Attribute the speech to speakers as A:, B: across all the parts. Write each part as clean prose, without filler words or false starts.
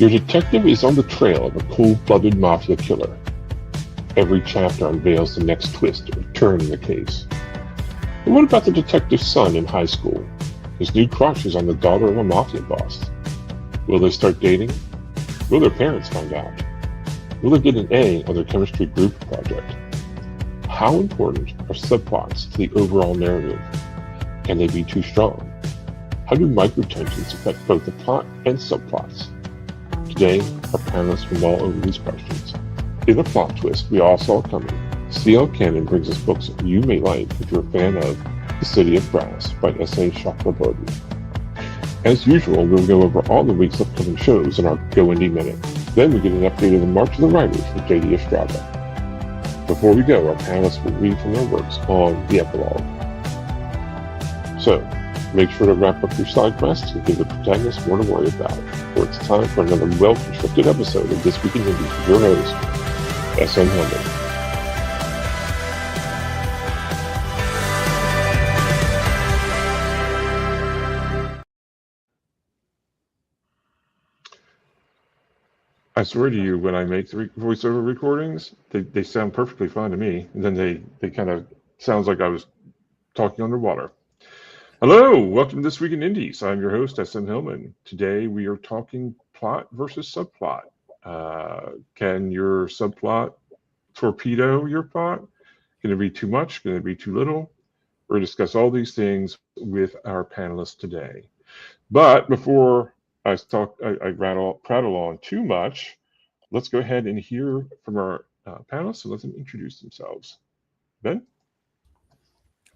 A: Your detective is on the trail of a cold-blooded mafia killer. Every chapter unveils the next twist or turn in the case. And what about the detective's son in high school? His new crush is on the daughter of a mafia boss. Will they start dating? Will their parents find out? Will they get an A on their chemistry group project? How important are subplots to the overall narrative? Can they be too strong? How do microtensions affect both the plot and subplots? Today, our panelists will mull over these questions. In a plot twist we all saw coming, C.L. Cannon brings us books you may like if you're a fan of The City of Brass by S.A. Chakraborty. As usual, we'll go over all the week's upcoming shows in our Go Indie Minute. Then we get an update of the March of the Writers with J.D. Estrada. Before we go, our panelists will read from their works on the epilogue. So, make sure to wrap up your side quests and give the protagonist more to worry about. For it's time for another well-constructed episode of This Week in Indies with your host, S.M. Hillman. I swear to you, when I make the voiceover recordings, they sound perfectly fine to me. And then they kind of sounds like I was talking underwater. Hello, welcome to This Week in Indies. I'm your host, S.M. Hillman. Today we are talking plot versus subplot. Can your subplot torpedo your plot? Can it be too much? Can it be too little? We're going to discuss all these things with our panelists today. But before I prattle on too much, let's go ahead and hear from our panelists and let them introduce themselves. Ben?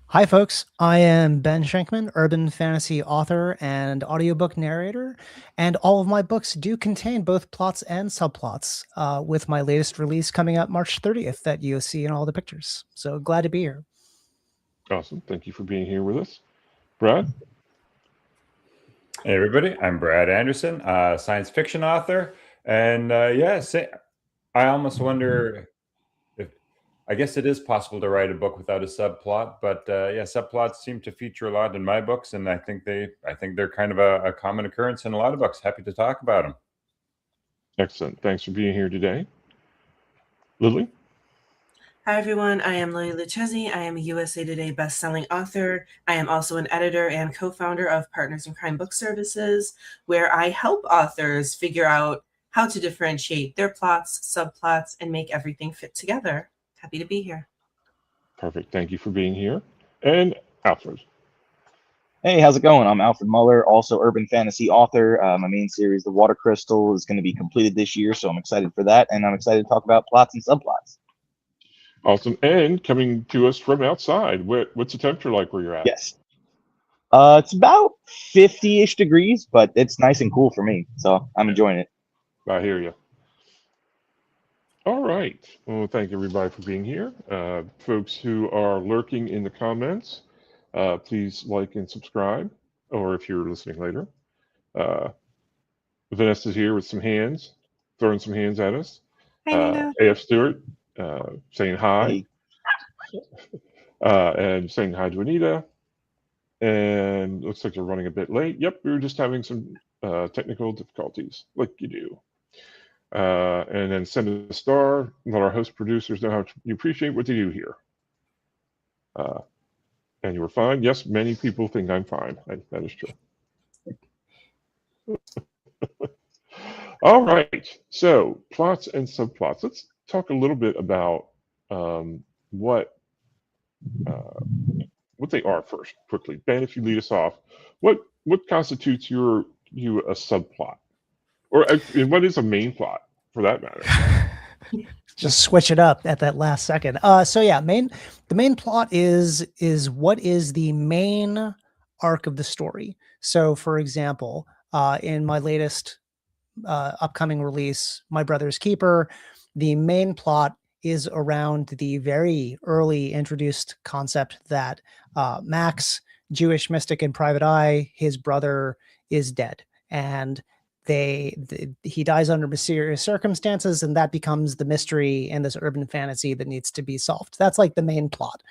B: Hi, folks. I am Ben Schenkman, urban fantasy author and audiobook narrator, and all of my books do contain both plots and subplots, with my latest release coming out March 30th that you'll see in all the pictures. So glad to be here.
A: Awesome. Thank you for being here with us. Brad?
C: Hey, everybody. I'm Brad Anderson, science fiction author. And I almost wonder I guess it is possible to write a book without a subplot, but subplots seem to feature a lot in my books, and I think they're kind of a common occurrence in a lot of books. Happy to talk about them.
A: Excellent. Thanks for being here today. Lily?
D: Hi, everyone. I am Lily Luchesi. I am a USA Today bestselling author. I am also an editor and co-founder of Partners in Crime Book Services, where I help authors figure out how to differentiate their plots, subplots, and make everything fit together. Happy to be here.
A: Perfect. Thank you for being here. And Alfred.
E: Hey, how's it going? I'm Alfred Miller, also urban fantasy author. My main series, The Water Crystal, is going to be completed this year, so I'm excited for that. And I'm excited to talk about plots and subplots.
A: Awesome. And coming to us from outside, what's the temperature like where you're at?
E: Yes. It's about 50-ish degrees, but it's nice and cool for me, so I'm enjoying it.
A: I hear you. All right. Well, thank everybody for being here. Folks who are lurking in the comments, please like and subscribe, or if you're listening later. Vanessa's here with some hands, throwing some hands at us. A.F. Stewart saying hi.
E: Hey.
A: And saying hi to Anita. And looks like they're running a bit late. Yep, we were just having some technical difficulties, like you do. And then send a star. Let our host producers know how you appreciate what they do here. And you were fine. Yes, many people think I'm fine. That is true. All right. So plots and subplots. Let's talk a little bit about what they are first, quickly. Ben, if you lead us off, what constitutes you a subplot? Or what is a main plot, for that matter?
B: Just switch it up at that last second. The main plot is what is the main arc of the story. So, for example, in my latest upcoming release, My Brother's Keeper, the main plot is around the very early introduced concept that Max, Jewish mystic in Private Eye, his brother is dead, and he dies under mysterious circumstances, and that becomes the mystery in this urban fantasy that needs to be solved. That's like the main plot.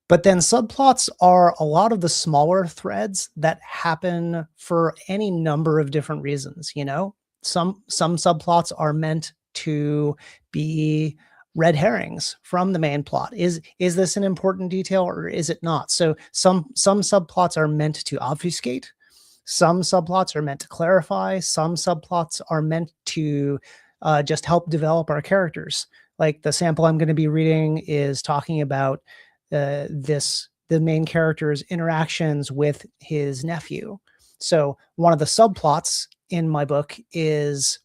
B: But then subplots are a lot of the smaller threads that happen for any number of different reasons, you know? some subplots are meant to be red herrings from the main plot. Is this an important detail or is it not? So some subplots are meant to obfuscate. Some subplots are meant to clarify. Some subplots are meant to just help develop our characters. Like the sample I'm going to be reading is talking about the main character's interactions with his nephew. So one of the subplots in my book is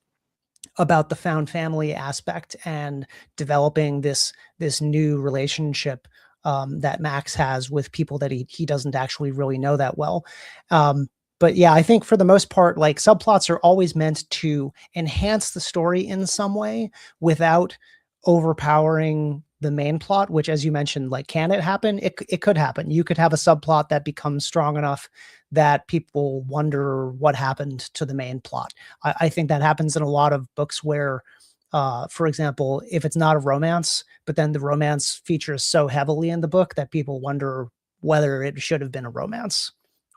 B: about the found family aspect and developing this new relationship that Max has with people that he doesn't actually really know that well. But yeah, I think for the most part, like subplots are always meant to enhance the story in some way without overpowering the main plot, which, as you mentioned, like, can it happen? It could happen. You could have a subplot that becomes strong enough that people wonder what happened to the main plot. I think that happens in a lot of books where, for example, if it's not a romance, but then the romance features so heavily in the book that people wonder whether it should have been a romance.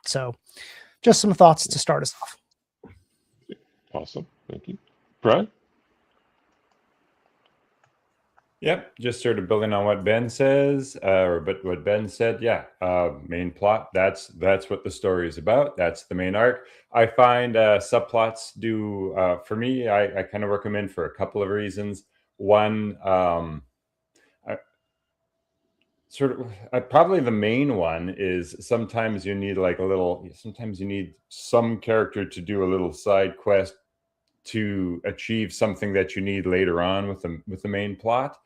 B: So just some thoughts to start us off.
A: Awesome. Thank you. Brad?
C: Yep, just sort of building on what Ben says, but what Ben said, yeah, main plot, that's what the story is about. That's the main arc. I find subplots do, for me, I kind of work them in for a couple of reasons. One, probably the main one is sometimes you need like sometimes you need some character to do a little side quest to achieve something that you need later on with the main plot.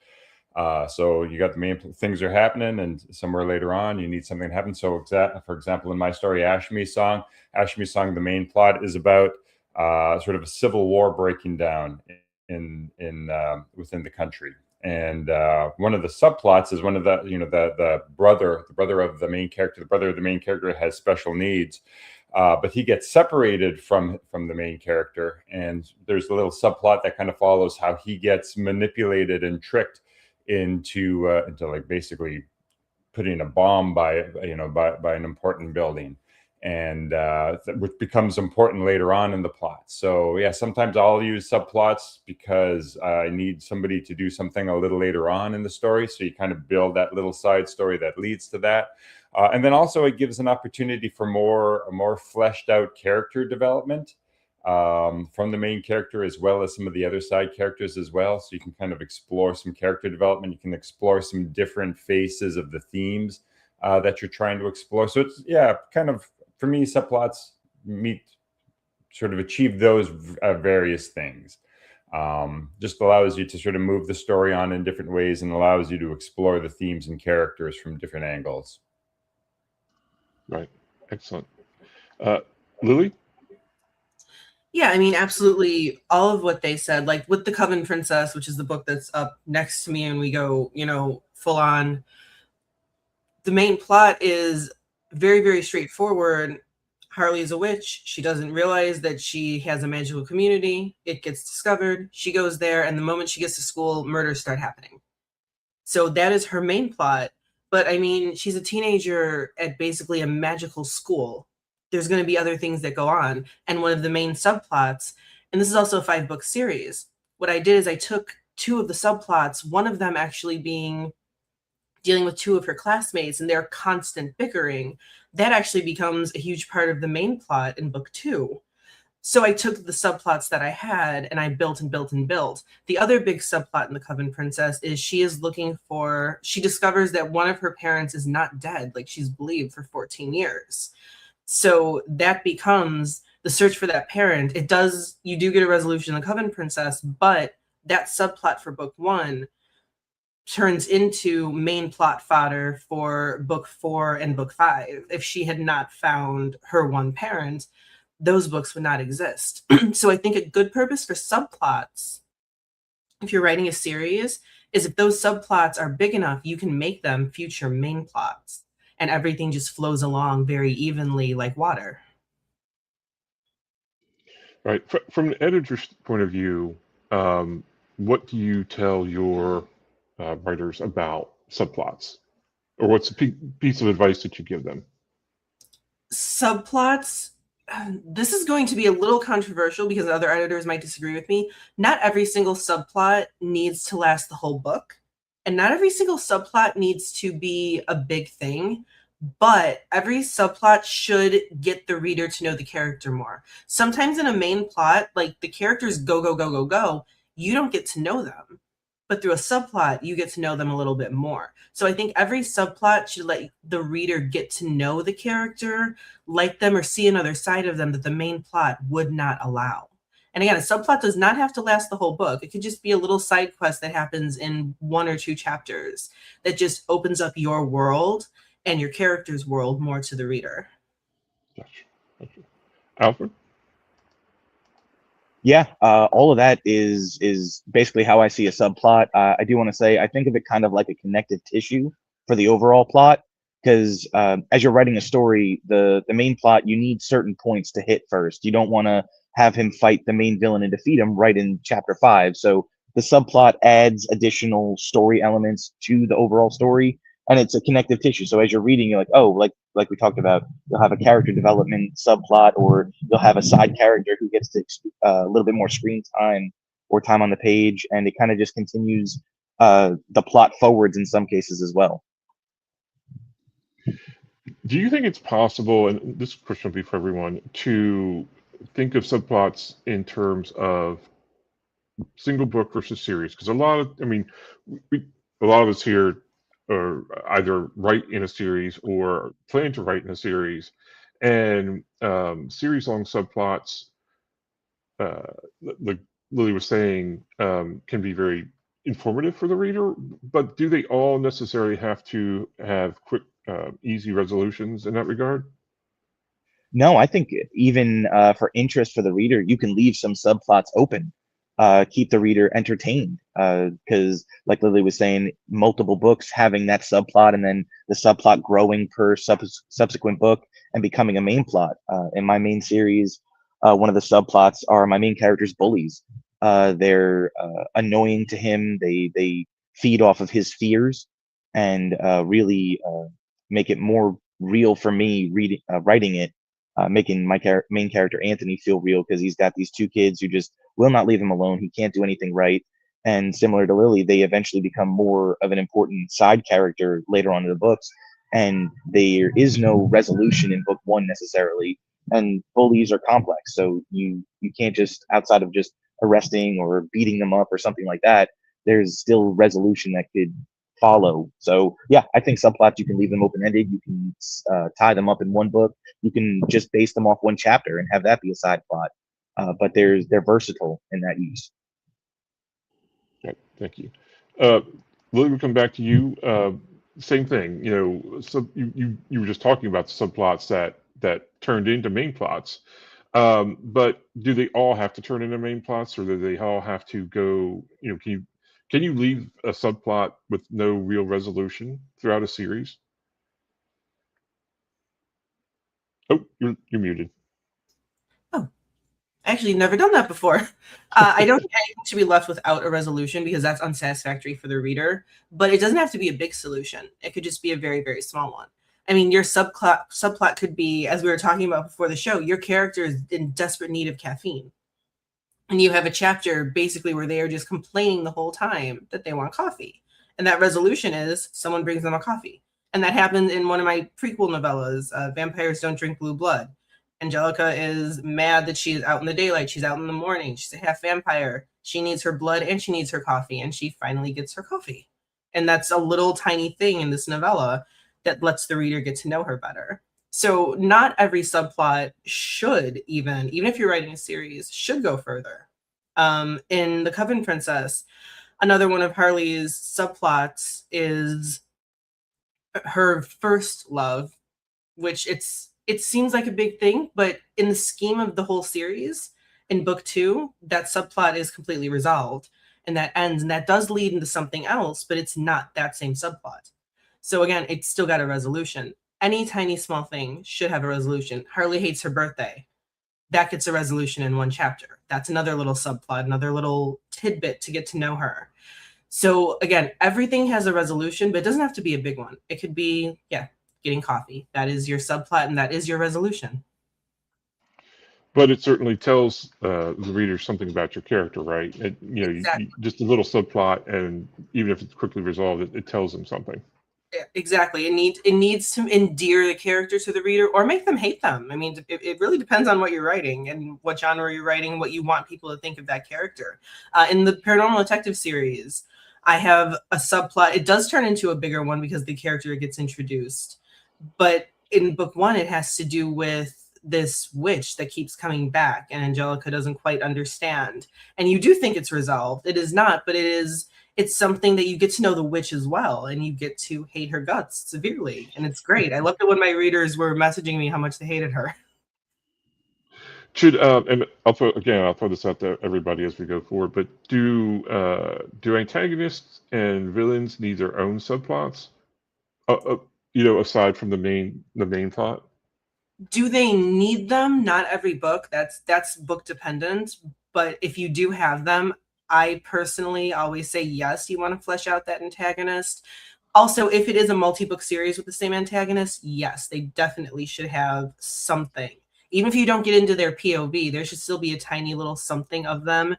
C: So you got the main things are happening, and somewhere later on you need something to happen. So for example, in my story, Ashme's Song, the main plot is about sort of a civil war breaking down in within the country. And one of the subplots is one of the brother of the main character has special needs. But he gets separated from the main character, and there's a little subplot that kind of follows how he gets manipulated and tricked into like basically putting a bomb by an important building, and which becomes important later on in the plot. So yeah, sometimes I'll use subplots because I need somebody to do something a little later on in the story. So you kind of build that little side story that leads to that. And then also it gives an opportunity for more fleshed out character development from the main character, as well as some of the other side characters as well. So you can kind of explore some character development. You can explore some different faces of the themes that you're trying to explore. So it's, yeah, kind of, for me, subplots achieve those various things. Just allows you to sort of move the story on in different ways and allows you to explore the themes and characters from different angles.
A: Right. Excellent. Lily?
D: Yeah, I mean, absolutely all of what they said, like with The Coven Princess, which is the book that's up next to me, and we go, full on. The main plot is very, very straightforward. Harley is a witch. She doesn't realize that she has a magical community. It gets discovered. She goes there, and the moment she gets to school, murders start happening. So that is her main plot. But I mean, she's a teenager at basically a magical school. There's going to be other things that go on. And one of the main subplots, and this is also a 5-book series, what I did is I took 2 of the subplots, one of them actually being dealing with 2 of her classmates and their constant bickering. That actually becomes a huge part of the main plot in book 2. So I took the subplots that I had and I built and built and built. The other big subplot in The Coven Princess is she discovers that one of her parents is not dead, like she's believed for 14 years. So that becomes the search for that parent. You do get a resolution in The Coven Princess, but that subplot for book 1 turns into main plot fodder for book 4 and book 5. If she had not found her one parent, those books would not exist. So I think a good purpose for subplots, if you're writing a series, is if those subplots are big enough, you can make them future main plots. And everything just flows along very evenly like water.
A: Right. From the editor's point of view, what do you tell your writers about subplots? Or what's a piece of advice that you give them?
D: Subplots this is going to be a little controversial because other editors might disagree with me. Not every single subplot needs to last the whole book, and not every single subplot needs to be a big thing, but every subplot should get the reader to know the character more. Sometimes in a main plot, like the characters go, go, go, go, go, you don't get to know them. But through a subplot, you get to know them a little bit more. So I think every subplot should let the reader get to know the character, like them, or see another side of them that the main plot would not allow. And again, a subplot does not have to last the whole book. It could just be a little side quest that happens in 1 or 2 chapters that just opens up your world and your character's world more to the reader.
A: Gotcha. Alfred?
E: Yeah, all of that is basically how I see a subplot. I do want to say I think of it kind of like a connective tissue for the overall plot, because as you're writing a story, the main plot, you need certain points to hit first. You don't want to have him fight the main villain and defeat him right in chapter 5. So the subplot adds additional story elements to the overall story, and it's a connective tissue. So as you're reading, you're like, oh, like we talked about, you'll have a character development subplot, or you'll have a side character who gets to a little bit more screen time or time on the page, and it kind of just continues the plot forwards in some cases as well.
A: Do you think it's possible, and this question will be for everyone, to think of subplots in terms of single book versus series? Because a lot of us here are either write in a series or plan to write in a series, and series-long subplots, like Lily was saying, can be very informative for the reader. But do they all necessarily have to have quick, easy resolutions in that regard?
E: No, I think even for interest for the reader, you can leave some subplots open, keep the reader entertained. Because, like Lily was saying, multiple books having that subplot, and then the subplot growing per subsequent book and becoming a main plot. In my main series, one of the subplots are my main character's bullies. They're annoying to him. They feed off of his fears, and really make it more real for me writing it. Making my main character Anthony feel real, because he's got these 2 kids who just will not leave him alone. He can't do anything right. And similar to Lily, they eventually become more of an important side character later on in the books. And there is no resolution in book 1 necessarily. And bullies are complex. So you can't just, outside of just arresting or beating them up or something like that, there's still resolution that could follow. So yeah, I think subplots, you can leave them open-ended. You can tie them up in one book. You can just base them off one chapter and have that be a side plot. But they're versatile in that use.
A: Okay, thank you. Lily, we'll come back to you. Same thing, so you were just talking about the subplots that turned into main plots. But do they all have to turn into main plots, or do they all have to go, can you leave a subplot with no real resolution throughout a series? Oh, you're muted.
D: Oh, actually, never done that before. I don't think anything should be left without a resolution, because that's unsatisfactory for the reader. But it doesn't have to be a big solution. It could just be a very, very small one. I mean, your subplot could be, as we were talking about before the show, your character is in desperate need of caffeine. And you have a chapter basically where they are just complaining the whole time that they want coffee. And that resolution is someone brings them a coffee. And that happened in one of my prequel novellas, Vampires Don't Drink Blue Blood. Angelica is mad that she's out in the daylight. She's out in the morning. She's a half vampire. She needs her blood and she needs her coffee. And she finally gets her coffee. And that's a little tiny thing in this novella that lets the reader get to know her better. So not every subplot should, even if you're writing a series, should go further. In The Coven Princess, another one of Harley's subplots is her first love, which it seems like a big thing, but in the scheme of the whole series, in book 2, that subplot is completely resolved, and that ends, and that does lead into something else, but it's not that same subplot. So again, it's still got a resolution. Any tiny small thing should have a resolution. Harley hates her birthday. That gets a resolution in one chapter. That's another little subplot, another little tidbit to get to know her. So again, everything has a resolution, but it doesn't have to be a big one. It could be, getting coffee. That is your subplot, and that is your resolution.
A: But it certainly tells the reader something about your character, right?
D: Exactly.
A: Just a little subplot, and even if it's quickly resolved, it tells them something.
D: Yeah, exactly. It needs to endear the character to the reader or make them hate them. I mean, it really depends on what you're writing and what genre you're writing, what you want people to think of that character. In the Paranormal Detective series, I have a subplot. It does turn into a bigger one because the character gets introduced. But in book one, it has to do with this witch that keeps coming back, and Angelica doesn't quite understand. And you do think it's resolved. It is not, but it's something that you get to know the witch as well, and you get to hate her guts severely, and it's great. I loved it when my readers were messaging me how much they hated her.
A: Should and I'll throw this out to everybody as we go forward. But do antagonists and villains need their own subplots? Aside from the main plot.
D: Do they need them? Not every book. That's book dependent. But if you do have them, I personally always say yes, you want to flesh out that antagonist. Also, if it is a multi-book series with the same antagonist, yes, they definitely should have something. Even if you don't get into their POV, there should still be a tiny little something of them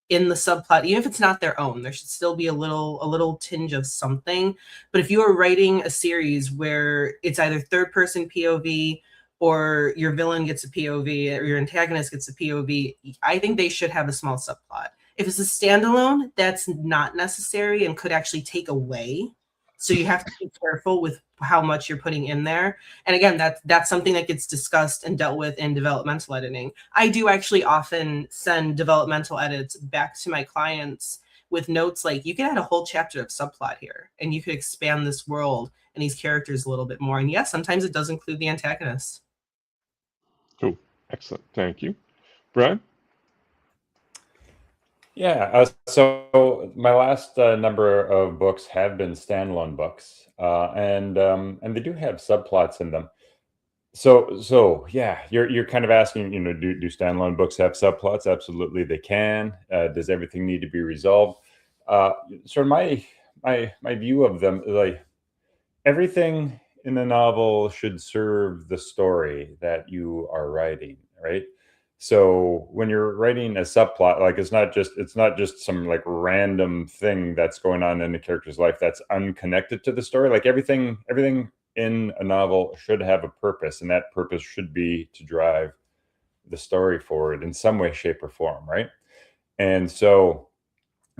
D: in the subplot. Even if it's not their own, there should still be a little tinge of something. But if you are writing a series where it's either third person POV or your villain gets a POV or your antagonist gets a POV, I think they should have a small subplot. If it's a standalone, that's not necessary and could actually take away. So you have to be careful with how much you're putting in there. And again, that's something that gets discussed and dealt with in developmental editing. I do actually often send developmental edits back to my clients with notes like, you can add a whole chapter of subplot here, and you could expand this world and these characters a little bit more. And yes, sometimes it does include the antagonist.
A: Cool. Excellent. Thank you. Brad?
C: Yeah, so my last number of books have been standalone books, and they do have subplots in them. So yeah, you're kind of asking, do standalone books have subplots? Absolutely, they can. Does everything need to be resolved? Sort of my view of them, like everything in the novel should serve the story that you are writing, right? So when you're writing a subplot, like it's not just some like random thing that's going on in the character's life that's unconnected to the story. Like everything in a novel should have a purpose, and that purpose should be to drive the story forward in some way, shape, or form, right? And so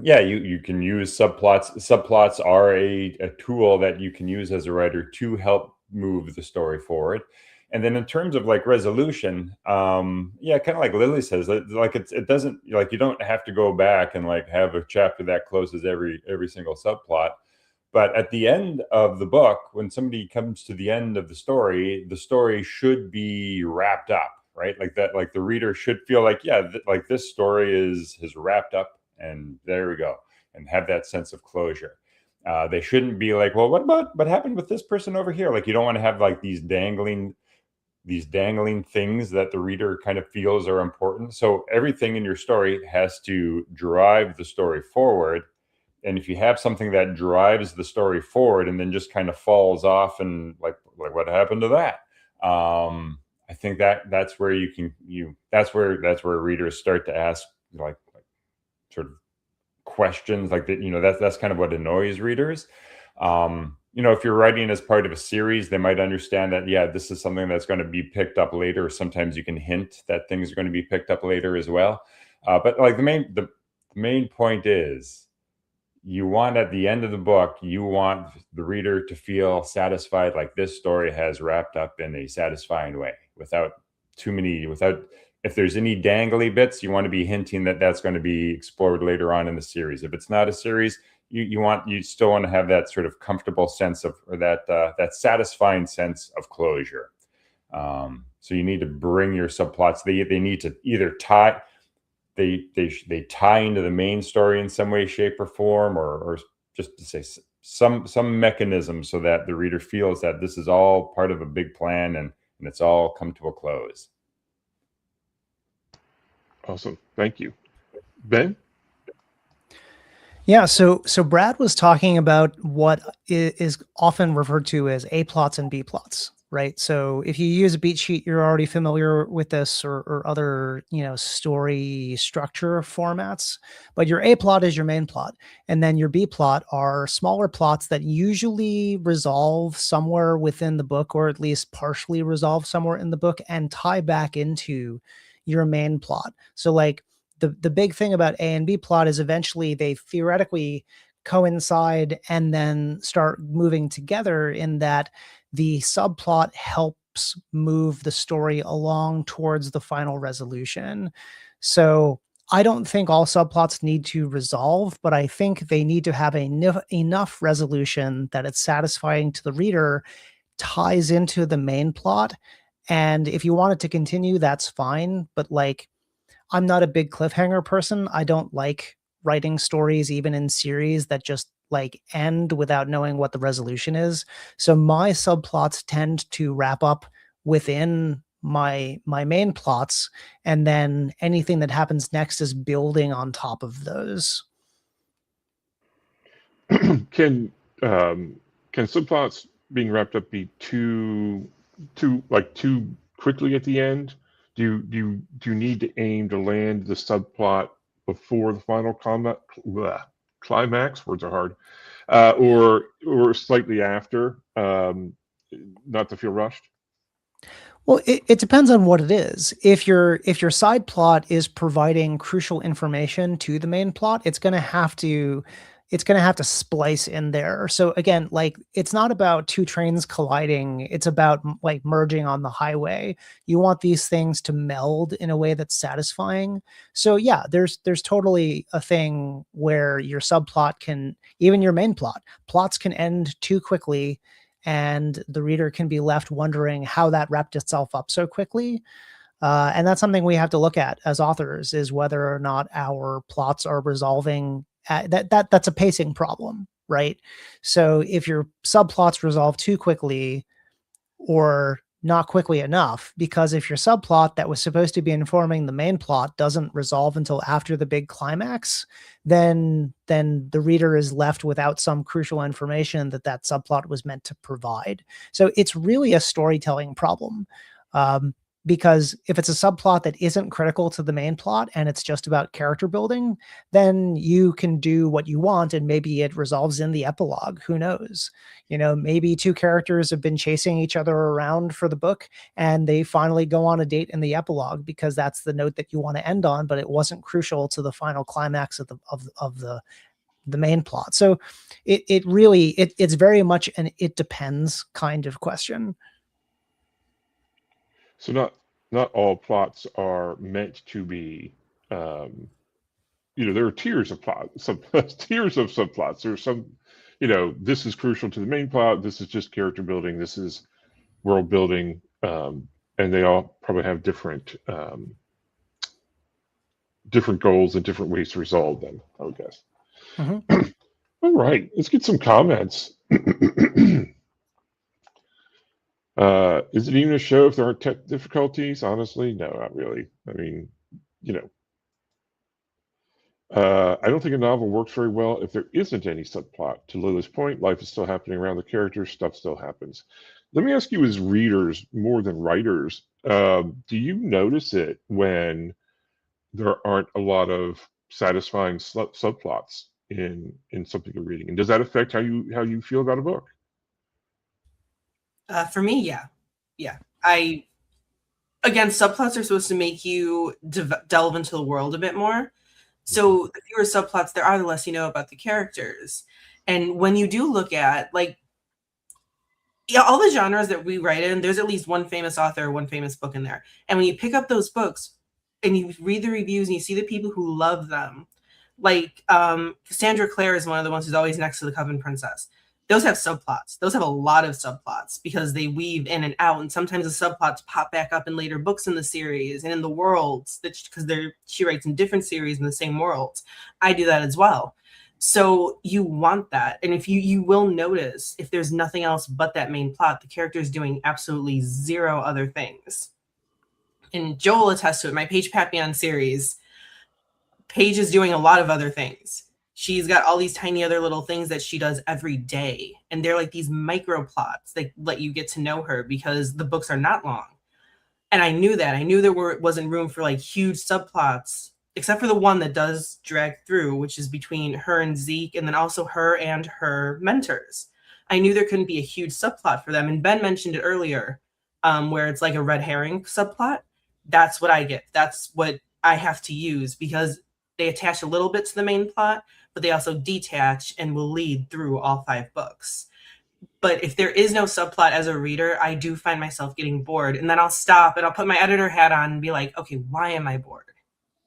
C: yeah, you can use subplots. Subplots are a tool that you can use as a writer to help move the story forward. And then in terms of like resolution, yeah, kind of like Lily says, like it doesn't, like, you don't have to go back and like have a chapter that closes every single subplot. But at the end of the book, when somebody comes to the end of the story should be wrapped up, right? Like that, like the reader should feel like, yeah, like this story is wrapped up, and there we go, and have that sense of closure. They shouldn't be like, well, what happened with this person over here? Like, you don't want to have like these dangling things that the reader kind of feels are important. So everything in your story has to drive the story forward. And if you have something that drives the story forward and then just kind of falls off, and like what happened to that? I think that's where that's where readers start to ask like sort of questions like that. That's kind of what annoys readers. If you're writing as part of a series, they might understand that, yeah, this is something that's going to be picked up later. Sometimes you can hint that things are going to be picked up later as well. But like the main point is, you want at the end of the book, you want the reader to feel satisfied, like this story has wrapped up in a satisfying way, without if there's any dangly bits, you want to be hinting that that's going to be explored later on in the series. If it's not a series, you still want to have that sort of comfortable sense of, or that satisfying sense of closure. So you need to bring your subplots. They need to either tie into the main story in some way, shape, or form, or just to say some mechanism so that the reader feels that this is all part of a big plan, and it's all come to a close.
A: Awesome. Thank you. Ben?
B: Yeah, so Brad was talking about what is often referred to as A plots and B plots. right? So if you use a beat sheet, you're already familiar with this, or other, story structure formats. But your A plot is your main plot. And then your B plot are smaller plots that usually resolve somewhere within the book, or at least partially resolve somewhere in the book, and tie back into your main plot. So like the big thing about A and B plot is eventually they theoretically coincide and then start moving together, in that the subplot helps move the story along towards the final resolution. So I don't think all subplots need to resolve, but I think they need to have enough resolution that it's satisfying to the reader, ties into the main plot. And if you want it to continue, that's fine. But like, I'm not a big cliffhanger person. I don't like writing stories, even in series, that just like end without knowing what the resolution is. So my subplots tend to wrap up within my main plots, and then anything that happens next is building on top of those.
A: Can subplots being wrapped up be too quickly at the end? Do you need to aim to land the subplot before the final climax? Words are hard. Or slightly after, not to feel rushed?
B: Well, it depends on what it is. If your side plot is providing crucial information to the main plot, it's going to have to splice in there. So again, like, it's not about two trains colliding. It's about like merging on the highway. You want these things to meld in a way that's satisfying. So yeah, there's totally a thing where your subplot can, even your main plots can end too quickly, and the reader can be left wondering how that wrapped itself up so quickly. And that's something we have to look at as authors, is whether or not our plots are resolving. That's a pacing problem, right? So if your subplots resolve too quickly, or not quickly enough, because if your subplot that was supposed to be informing the main plot doesn't resolve until after the big climax, then the reader is left without some crucial information that subplot was meant to provide. So it's really a storytelling problem. Because if it's a subplot that isn't critical to the main plot and it's just about character building, then you can do what you want, and maybe it resolves in the epilogue. Who knows? Maybe two characters have been chasing each other around for the book, and they finally go on a date in the epilogue, because that's the note that you want to end on, but it wasn't crucial to the final climax of the main plot. So it's very much an it depends kind of question.
A: So not all plots are meant to be. There are tiers of tiers of subplots. There's some, this is crucial to the main plot. This is just character building. This is world building, and they all probably have different goals and different ways to resolve them, I would guess.
B: Mm-hmm.
A: All right, let's get some comments. Is it even a show if there aren't tech difficulties? Honestly, no, not really. I mean, I don't think a novel works very well if there isn't any subplot. To Lily's point, life is still happening around the characters, stuff still happens. Let me ask you, as readers more than writers, do you notice it when there aren't a lot of satisfying subplots in something you're reading? And does that affect how you feel about a book?
D: For me, yeah. Again, subplots are supposed to make you delve into the world a bit more. So the fewer subplots there are, the less you know about the characters. And when you do look at, all the genres that we write in, there's at least one famous author, one famous book in there. And when you pick up those books and you read the reviews and you see the people who love them, Cassandra Clare is one of the ones who's always next to the Coven Princess. Those have subplots. Those have a lot of subplots, because they weave in and out, and sometimes the subplots pop back up in later books in the series and in the worlds, because she writes in different series in the same worlds. I do that as well. So you want that, and if you will notice, if there's nothing else but that main plot, the character is doing absolutely zero other things. And Joel attests to it. My Paige Papillon series, Paige is doing a lot of other things. she's got all these tiny other little things that she does every day. And they're like these micro plots that let you get to know her because the books are not long. And I knew that. I knew there wasn't room for like huge subplots, except for the one that does drag through, which is between her and Zeke, and then also her and her mentors. I knew there couldn't be a huge subplot for them. And Ben mentioned it earlier, where it's like a red herring subplot. That's what I get. That's what I have to use because they attach a little bit to the main plot, but they also detach and will lead through all 5 books. But if there is no subplot as a reader, I do find myself getting bored. And then I'll stop and I'll put my editor hat on and be like, okay, why am I bored?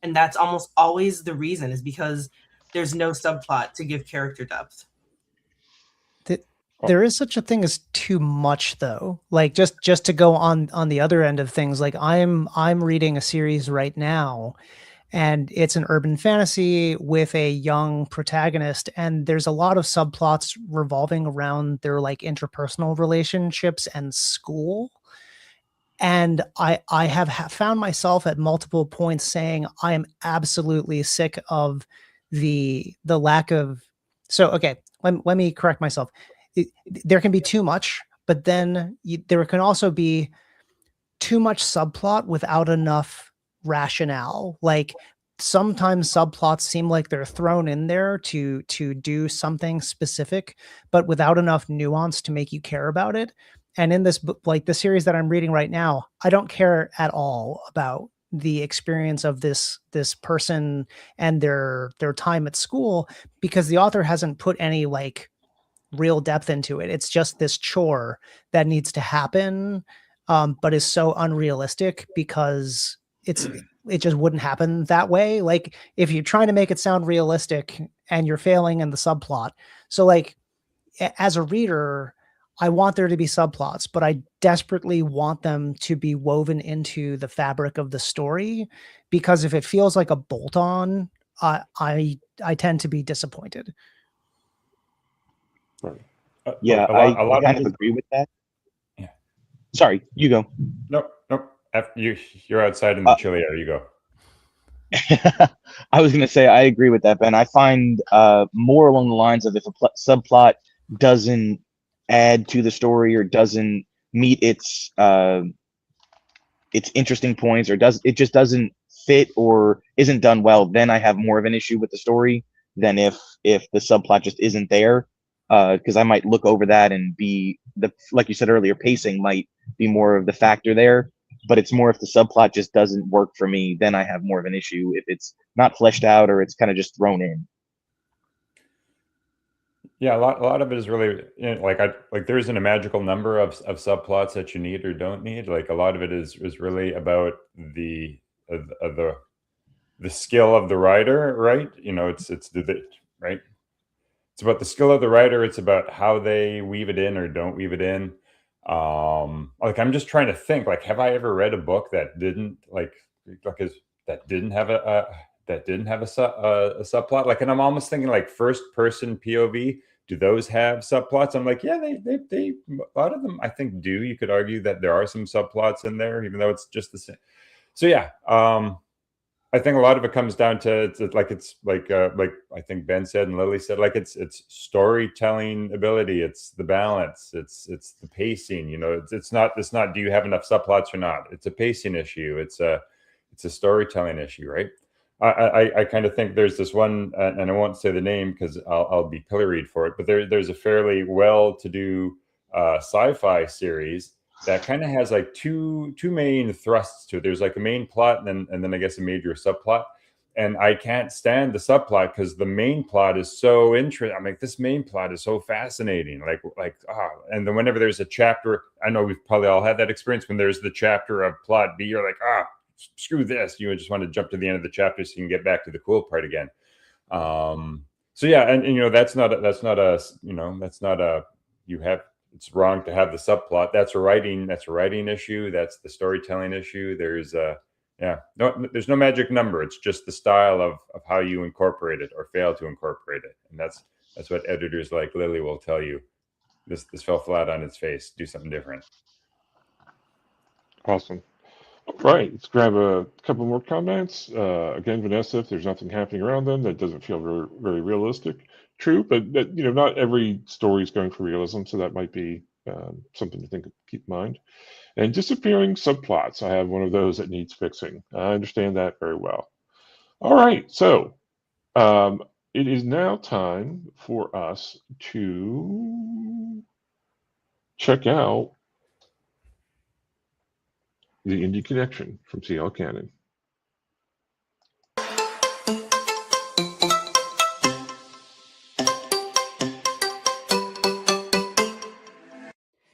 D: And that's almost always the reason, is because there's no subplot to give character depth.
B: There is such a thing as too much, though. Like just to go on the other end of things, like I'm reading a series right now, and it's an urban fantasy with a young protagonist, and there's a lot of subplots revolving around their like interpersonal relationships and school. And I have found myself at multiple points saying I am absolutely sick of the lack of. So okay, let me correct myself. There can be too much, but then there can also be too much subplot without enough rationale. Like sometimes subplots seem like they're thrown in there to do something specific, but without enough nuance to make you care about it. And in this book, like the series that I'm reading right now, I don't care at all about the experience of this person and their time at school, because the author hasn't put any like real depth into it. It's just this chore that needs to happen, but is so unrealistic because it just wouldn't happen that way. Like if you're trying to make it sound realistic and you're failing in the subplot. So like as a reader, I want there to be subplots, but I desperately want them to be woven into the fabric of the story, because if it feels like a bolt on, I tend to be disappointed.
A: Right.
E: Yeah,
C: a lot
E: I kind
C: of
E: of agree with that.
C: Yeah.
E: Sorry, you go.
C: Nope. You're outside in the chilly air. You go.
E: I was going to say I agree with that, Ben. I find more along the lines of if a subplot doesn't add to the story or doesn't meet its interesting points, or it just doesn't fit or isn't done well, then I have more of an issue with the story than if the subplot just isn't there. Because I might look over that and like you said earlier, pacing might be more of the factor there. But it's more if the subplot just doesn't work for me, then I have more of an issue if it's not fleshed out or it's kind of just thrown in.
C: Yeah, a lot of it is really, you know, like there isn't a magical number of subplots that you need or don't need. Like a lot of it is really about the skill of the writer, right? You know, it's right. It's about the skill of the writer. It's about how they weave it in or don't weave it in. Like I'm just trying to think. Like, have I ever read a book that didn't that didn't have a subplot? Like, and I'm almost thinking like first person POV. Do those have subplots? I'm like, yeah, they a lot of them I think do. You could argue that there are some subplots in there, even though it's just the same. So yeah, I think a lot of it comes down to like I think Ben said and Lily said, like it's storytelling ability, it's the balance, it's the pacing. You know, it's not do you have enough subplots or not? It's a pacing issue. It's a storytelling issue, right? I kind of think there's this one, and I won't say the name because I'll be pilloried for it, but there's a fairly well-to-do sci-fi series that kind of has like two main thrusts to it. There's like a main plot and then I guess a major subplot. And I can't stand the subplot because the main plot is so interesting. I'm like, this main plot is so fascinating. And then whenever there's a chapter, I know we've probably all had that experience when there's the chapter of plot B, you're like, screw this. You just want to jump to the end of the chapter so you can get back to the cool part again. So yeah, and you know, it's wrong to have the subplot. That's a writing issue. That's the storytelling issue. There's there's no magic number. It's just the style of how you incorporate it or fail to incorporate it. And that's what editors like Lily will tell you. This fell flat on its face. Do something different.
A: Awesome. All right, let's grab a couple more comments. Again, Vanessa, if there's nothing happening around them, that doesn't feel very, very realistic. True, but that, not every story is going for realism, so that might be something to keep in mind. And disappearing subplots. I have one of those that needs fixing. I understand that very well. All right, so it is now time for us to check out the Indie Connection from CL Cannon.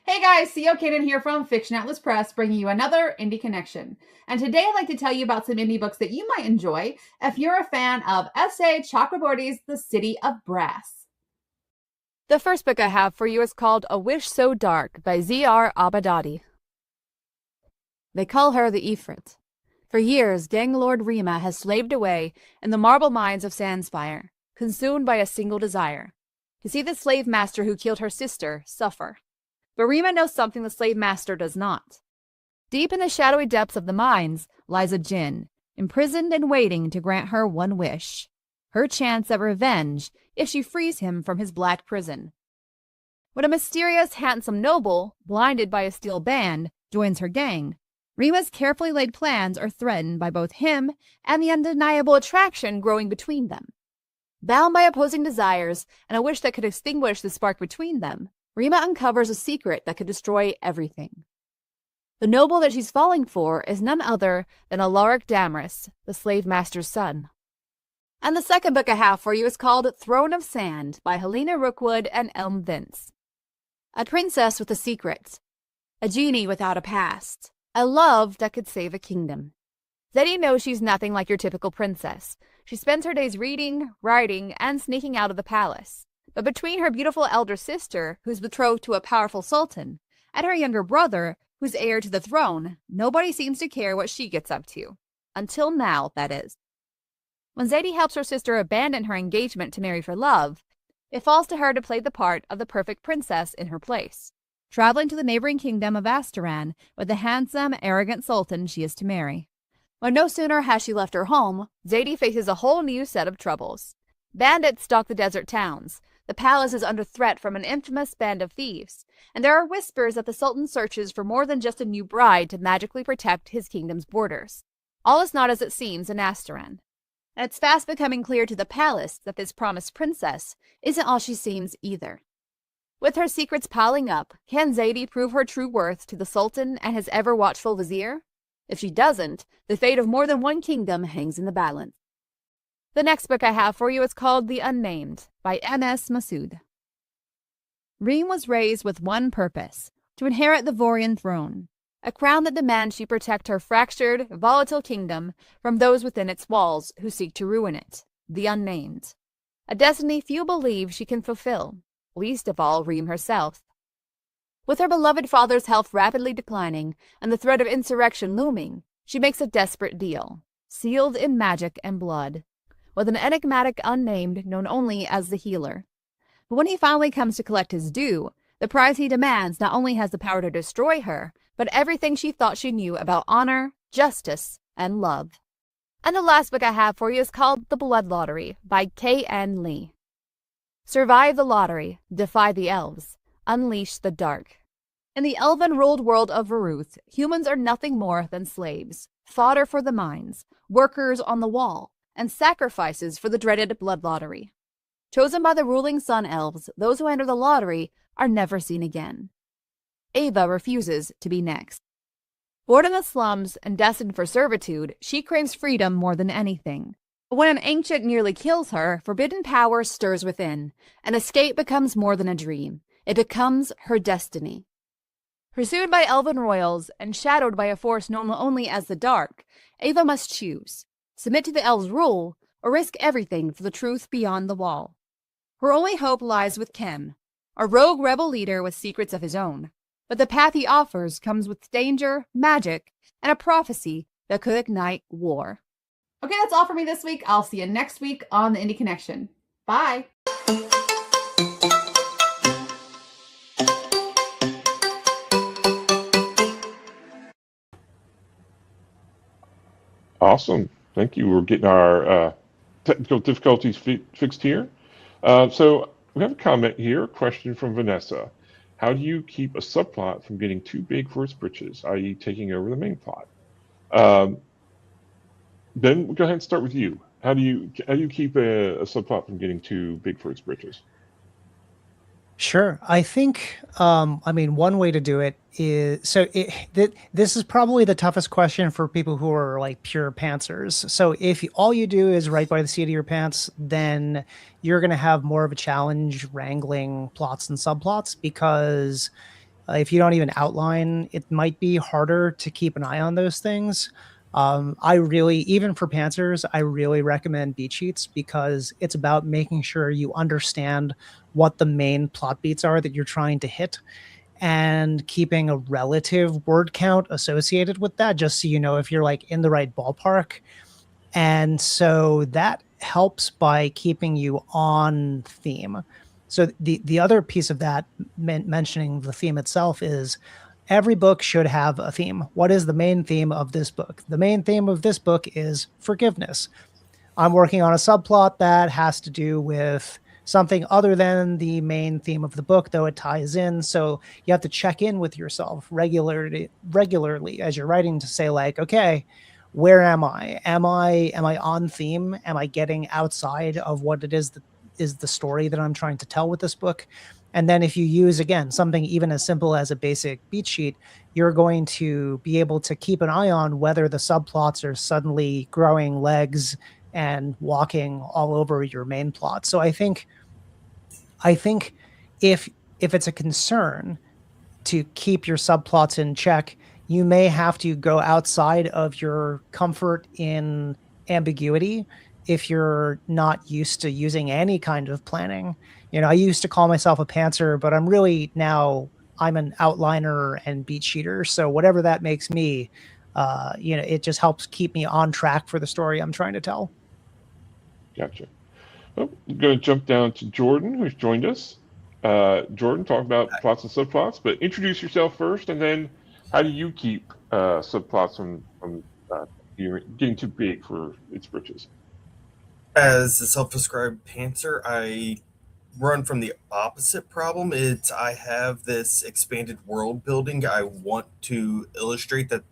F: Hey guys, C.O. Cannon here from Fiction Atlas Press, bringing you another Indie Connection. And today I'd like to tell you about some indie books that you might enjoy if you're a fan of S.A. Chakraborty's The City of Brass.
G: The first book I have for you is called A Wish So Dark by Z.R. Abadati. They call her the Ifrit. For years, gang lord Rima has slaved away in the marble mines of Sandspire, consumed by a single desire, to see the slave master who killed her sister suffer. But Rima knows something the slave master does not. Deep in the shadowy depths of the mines lies a djinn, imprisoned and waiting to grant her one wish, her chance at revenge if she frees him from his black prison. When a mysterious, handsome noble, blinded by a steel band, joins her gang, Rima's carefully laid plans are threatened by both him and the undeniable attraction growing between them. Bound by opposing desires and a wish that could extinguish the spark between them, Rima uncovers a secret that could destroy everything. The noble that she's falling for is none other than Alaric Damaris, the slave master's son. And the second book I have for you is called Throne of Sand by Helena Rookwood and Elm Vince. A princess with a secret, a genie without a past, a love that could save a kingdom. Zeddy knows she's nothing like your typical princess. She spends her days reading, writing, and sneaking out of the palace. But between her beautiful elder sister, who's betrothed to a powerful sultan, and her younger brother, who's heir to the throne, nobody seems to care what she gets up to. Until now, that is. When Zadie helps her sister abandon her engagement to marry for love, it falls to her to play the part of the perfect princess in her place, traveling to the neighboring kingdom of Astaran with the handsome, arrogant sultan she is to marry. But no sooner has she left her home, Zadie faces a whole new set of troubles. Bandits stalk the desert towns. The palace is under threat from an infamous band of thieves, and there are whispers that the Sultan searches for more than just a new bride to magically protect his kingdom's borders. All is not as it seems in Astaran. And it's fast becoming clear to the palace that this promised princess isn't all she seems either. With her secrets piling up, can Zadie prove her true worth to the Sultan and his ever-watchful vizier? If she doesn't, the fate of more than one kingdom hangs in the balance. The next book I have for you is called The Unnamed by M.S. Massoud. Reem was raised with one purpose, to inherit the Vorian throne, a crown that demands she protect her fractured, volatile kingdom from those within its walls who seek to ruin it, the Unnamed. A destiny few believe she can fulfill, least of all Reem herself. With her beloved father's health rapidly declining and the threat of insurrection looming, she makes a desperate deal, sealed in magic and blood, with an enigmatic unnamed known only as the Healer. But when he finally comes to collect his due, the prize he demands not only has the power to destroy her, but everything she thought she knew about honor, justice, and love. And the last book I have for you is called The Blood Lottery by K.N. Lee. Survive the lottery, defy the elves, unleash the dark. In the elven-ruled world of Varuth, humans are nothing more than slaves, fodder for the mines, workers on the wall, and sacrifices for the dreaded blood lottery. Chosen by the ruling sun elves, those who enter the lottery are never seen again. Ava refuses to be next. Born in the slums and destined for servitude, she craves freedom more than anything. But when an ancient nearly kills her, forbidden power stirs within, and escape becomes more than a dream. It becomes her destiny. Pursued by elven royals and shadowed by a force known only as the Dark, Ava must choose. Submit to the elves' rule, or risk everything for the truth beyond the wall. Her only hope lies with Kem, a rogue rebel leader with secrets of his own. But the path he offers comes with danger, magic, and a prophecy that could ignite war.
F: Okay, that's all for me this week. I'll see you next week on the Indie Connection. Bye!
A: Awesome. Thank you. We're getting our technical difficulties fixed here. So we have a comment here, a question from Vanessa. How do you keep a subplot from getting too big for its britches, i.e. taking over the main plot? Ben, we'll go ahead and start with you. How do you keep a subplot from getting too big for its britches?
B: Sure. I think, one way to do it is, this is probably the toughest question for people who are like pure pantsers. So if all you do is write by the seat of your pants, then you're going to have more of a challenge wrangling plots and subplots, because if you don't even outline, it might be harder to keep an eye on those things. Even for pantsers, I really recommend beat sheets, because it's about making sure you understand what the main plot beats are that you're trying to hit, and keeping a relative word count associated with that, just so you know if you're like in the right ballpark. And so that helps by keeping you on theme. So the other piece of that, mentioning the theme itself, is every book should have a theme. What is the main theme of this book? The main theme of this book is forgiveness. I'm working on a subplot that has to do with something other than the main theme of the book, though it ties in. So you have to check in with yourself regularly as you're writing, to say like, okay, where am I? Am I on theme? Am I getting outside of what it is that is the story that I'm trying to tell with this book? And then if you use, again, something even as simple as a basic beat sheet, you're going to be able to keep an eye on whether the subplots are suddenly growing legs and walking all over your main plot. So I think if it's a concern to keep your subplots in check, you may have to go outside of your comfort in ambiguity if you're not used to using any kind of planning. I used to call myself a pantser, but I'm an outliner and beat sheeter. So whatever that makes me, it just helps keep me on track for the story I'm trying to tell.
A: Gotcha. Well, I'm going to jump down to Jordan, who's joined us. Jordan, talk about plots and subplots, but introduce yourself first, and then how do you keep subplots from getting too big for its britches?
H: As a self-described pantser, I run from the opposite problem. I have this expanded world building I want to illustrate that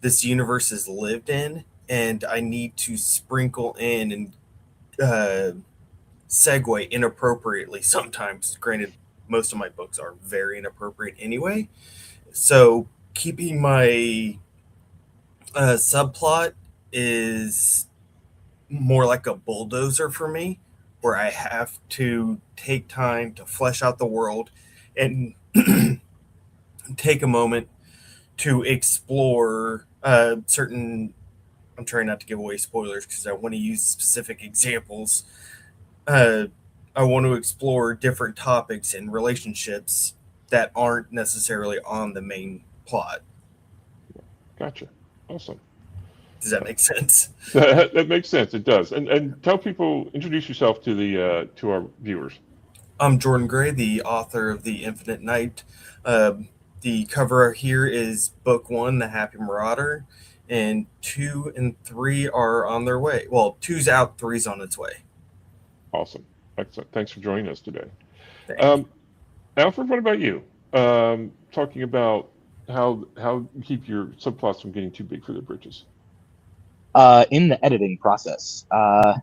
H: this universe is lived in, and I need to sprinkle in and segue inappropriately sometimes. Granted, most of my books are very inappropriate anyway. So keeping my subplot is more like a bulldozer for me, where I have to take time to flesh out the world and take a moment to explore certain. I'm trying not to give away spoilers because I want to use specific examples. I want to explore different topics and relationships that aren't necessarily on the main plot.
A: Gotcha. Awesome.
H: Does that make sense?
A: That makes sense. It does. And tell people, introduce yourself to our viewers.
H: I'm Jordan Gray, the author of The Infinite Night. The cover here is book 1, The Happy Marauder, and 2 and 3 are on their way. Well, 2's out, 3's on its way.
A: Awesome. Excellent. Thanks for joining us today. Alfred, what about you? Talking about how you keep your subplots from getting too big for their britches.
E: In the editing process. My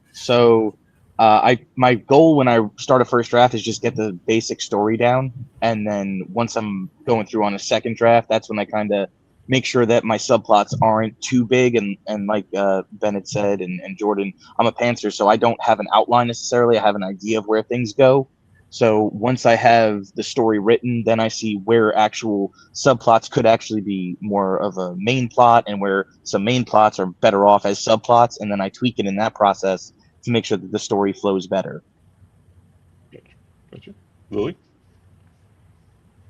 E: goal when I start a first draft is just get the basic story down, and then once I'm going through on a second draft, that's when I kind of make sure that my subplots aren't too big. And like Bennett said, and Jordan, I'm a pantser, so I don't have an outline necessarily. I have an idea of where things go. So once I have the story written, then I see where actual subplots could actually be more of a main plot, and where some main plots are better off as subplots, and then I tweak it in that process to make sure that the story flows better.
A: Gotcha. Lily?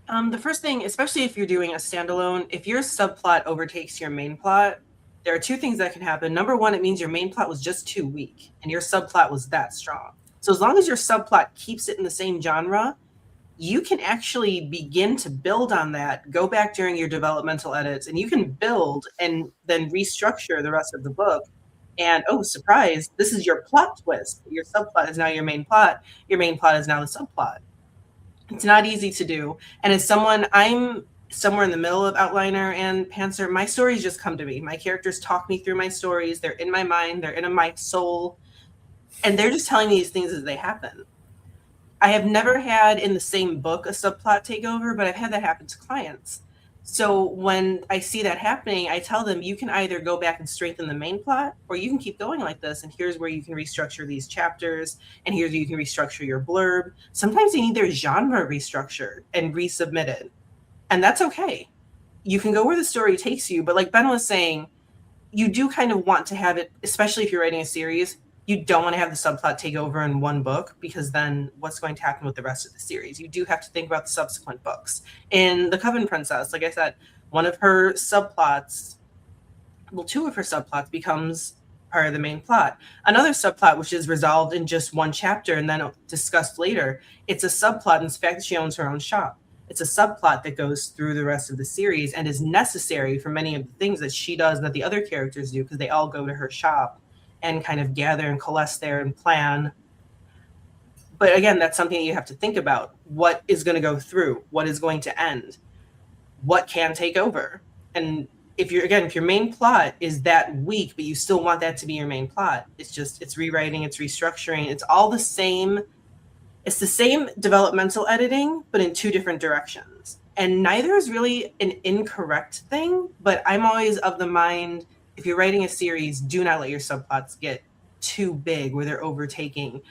D: The first thing, especially if you're doing a standalone, if your subplot overtakes your main plot, there are 2 things that can happen. Number 1, it means your main plot was just too weak and your subplot was that strong. So as long as your subplot keeps it in the same genre, you can actually begin to build on that, go back during your developmental edits, and you can build and then restructure the rest of the book. And oh, surprise, this is your plot twist. Your subplot is now your main plot. Your main plot is now the subplot. It's not easy to do. And as someone, I'm somewhere in the middle of Outliner and Pantser. My stories just come to me. My characters talk me through my stories. They're in my mind. They're in my soul. And they're just telling me these things as they happen. I have never had in the same book a subplot takeover, but I've had that happen to clients. So when I see that happening, I tell them you can either go back and strengthen the main plot, or you can keep going like this. And here's where you can restructure these chapters. And here's where you can restructure your blurb. Sometimes you need their genre restructured and resubmitted. And that's okay. You can go where the story takes you. But like Ben was saying, you do kind of want to have it, especially if you're writing a series, you don't want to have the subplot take over in one book, because then what's going to happen with the rest of the series? You do have to think about the subsequent books. In The Coven Princess, like I said, one of her subplots, well, two of her subplots becomes part of the main plot. Another subplot, which is resolved in just one chapter and then discussed later, it's a subplot in the fact that she owns her own shop. It's a subplot that goes through the rest of the series and is necessary for many of the things that she does and that the other characters do, because they all go to her shop and kind of gather and coalesce there and plan. But again, that's something that you have to think about. What is going to go through? What is going to end? What can take over? And if your main plot is that weak, but you still want that to be your main plot, it's rewriting, it's restructuring, it's all the same. It's the same developmental editing, but in two different directions. And neither is really an incorrect thing, but I'm always of the mind, if you're writing a series, do not let your subplots get too big where they're overtaking,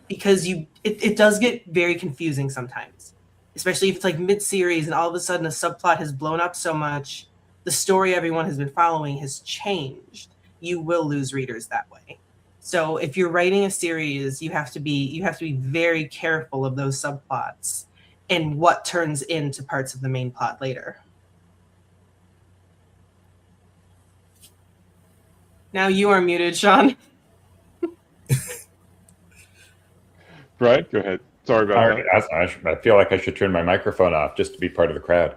D: because it does get very confusing sometimes, especially if it's like mid-series and all of a sudden a subplot has blown up so much, the story everyone has been following has changed. You will lose readers that way. So if you're writing a series, you have to be very careful of those subplots and what turns into parts of the main plot later. Now you are muted, Sean.
A: Brad, go ahead. Sorry about that.
C: I feel like I should turn my microphone off just to be part of the crowd.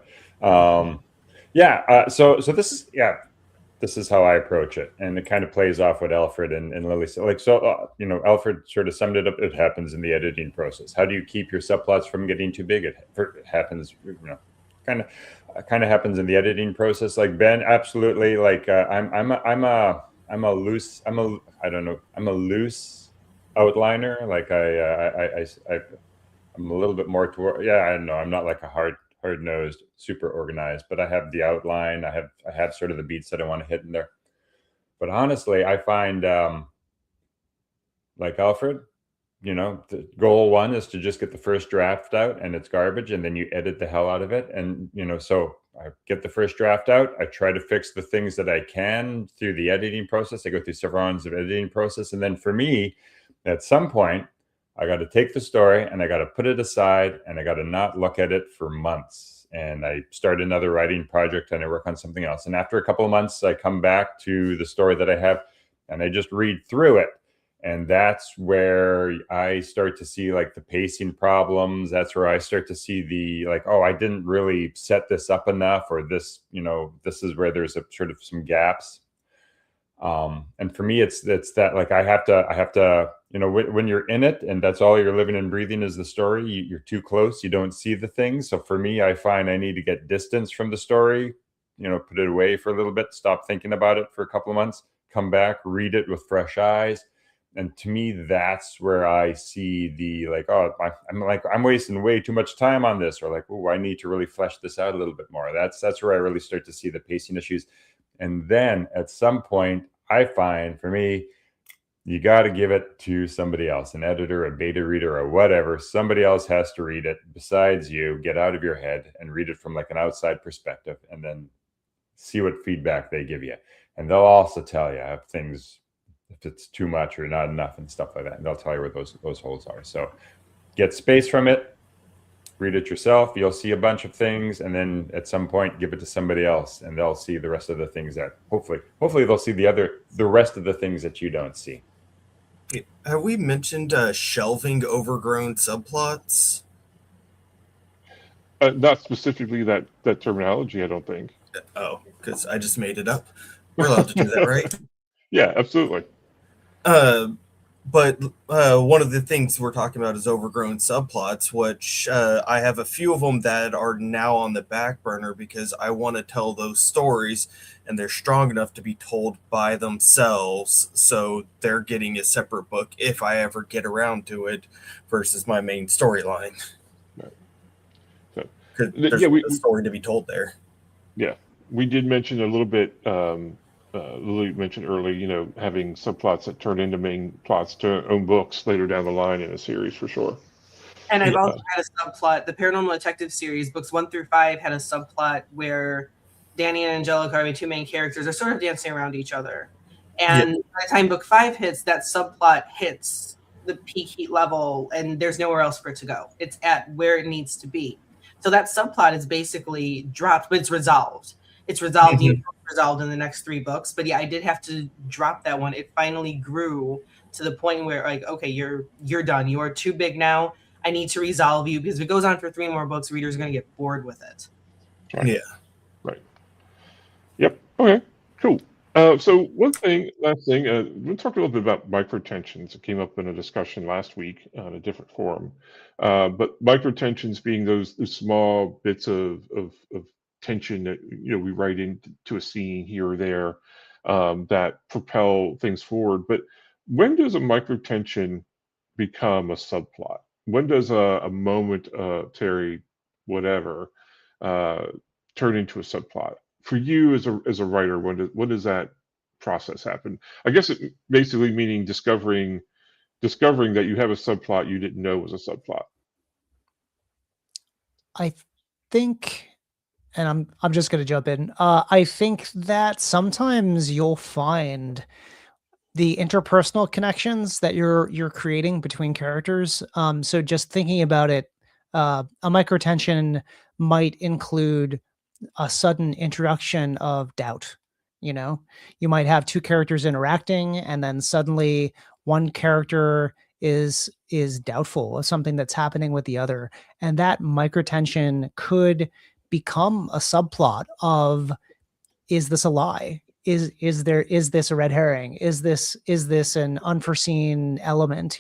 C: So this is how I approach it, and it kind of plays off what Alfred and Lily said. Alfred sort of summed it up. It happens in the editing process. How do you keep your subplots from getting too big? It happens, kind of happens in the editing process. Like Ben, absolutely. Like I'm a loose outliner. Like I'm a little bit more toward. Yeah, I don't know. I'm not like a hard-nosed, super organized, but I have the outline. I have sort of the beats that I want to hit in there. But honestly, I find like Alfred, the goal one is to just get the first draft out, and it's garbage, and then you edit the hell out of it. And so I get the first draft out. I try to fix the things that I can through the editing process. I go through several rounds of editing process, and then for me, at some point, I got to take the story and I got to put it aside, and I got to not look at it for months. And I start another writing project and I work on something else. And after a couple of months, I come back to the story that I have and I just read through it. And that's where I start to see like the pacing problems. That's where I start to see the I didn't really set this up enough, or this, this is where there's a sort of some gaps. And for me, it's that like I have to, when you're in it and that's all you're living and breathing is the story, you're too close. You don't see the things. So for me, I find I need to get distance from the story, put it away for a little bit, stop thinking about it for a couple of months, come back, read it with fresh eyes. And to me, that's where I see the I'm wasting way too much time on this, or like, oh, I need to really flesh this out a little bit more. That's where I really start to see the pacing issues. And then at some point, I find for me, you got to give it to somebody else, an editor, a beta reader, or whatever. Somebody else has to read it besides you. Get out of your head and read it from like an outside perspective, and then see what feedback they give you. And they'll also tell you if things, if it's too much or not enough and stuff like that. And they'll tell you where those holes are. So get space from it. Read it yourself. You'll see a bunch of things, and then at some point give it to somebody else, and they'll see the rest of the things that hopefully they'll see the rest of the things that you don't see.
H: Have we mentioned shelving overgrown subplots?
A: Not specifically that terminology, I don't think.
H: Oh, because I just made it up. We're allowed to do that, right?
A: Yeah, absolutely.
H: But one of the things we're talking about is overgrown subplots, which I have a few of them that are now on the back burner because I want to tell those stories and they're strong enough to be told by themselves. So they're getting a separate book if I ever get around to it versus my main storyline.
A: Right. So,
H: Because there's a story to be told there.
A: Yeah, we did mention a little bit. Lily mentioned early, having subplots that turn into main plots to own books later down the line in a series for sure.
D: And I've also had a subplot. The Paranormal Detective series, books 1 through 5, had a subplot where Danny and Angelica, the two main characters, are sort of dancing around each other. And by the time book 5 hits, that subplot hits the peak heat level, and there's nowhere else for it to go. It's at where it needs to be. So that subplot is basically dropped, but it's resolved. It's resolved, resolved in the next 3 books. But yeah, I did have to drop that one. It finally grew to the point where, like, okay, you're done. You are too big now. I need to resolve you, because if it goes on for 3 more books, readers are going to get bored with it.
A: Right.
H: Yeah.
A: Right. Yep. Okay. Cool. So last thing, we'll talk a little bit about microtensions. It came up in a discussion last week on a different forum. But microtensions being those small bits of tension that we write into a scene here or there that propel things forward. But when does a microtension become a subplot? When does a moment, Terry, whatever, turn into a subplot? For you as a writer, when does that process happen? I guess it basically meaning discovering that you have a subplot you didn't know was a subplot.
B: I think, and I'm just going to jump in. I think that sometimes you'll find the interpersonal connections that you're creating between characters. So just thinking about it, a microtension might include a sudden introduction of doubt. You might have 2 characters interacting, and then suddenly one character is doubtful of something that's happening with the other, and that microtension could become a subplot of, is this a lie? Is this a red herring? Is this an unforeseen element?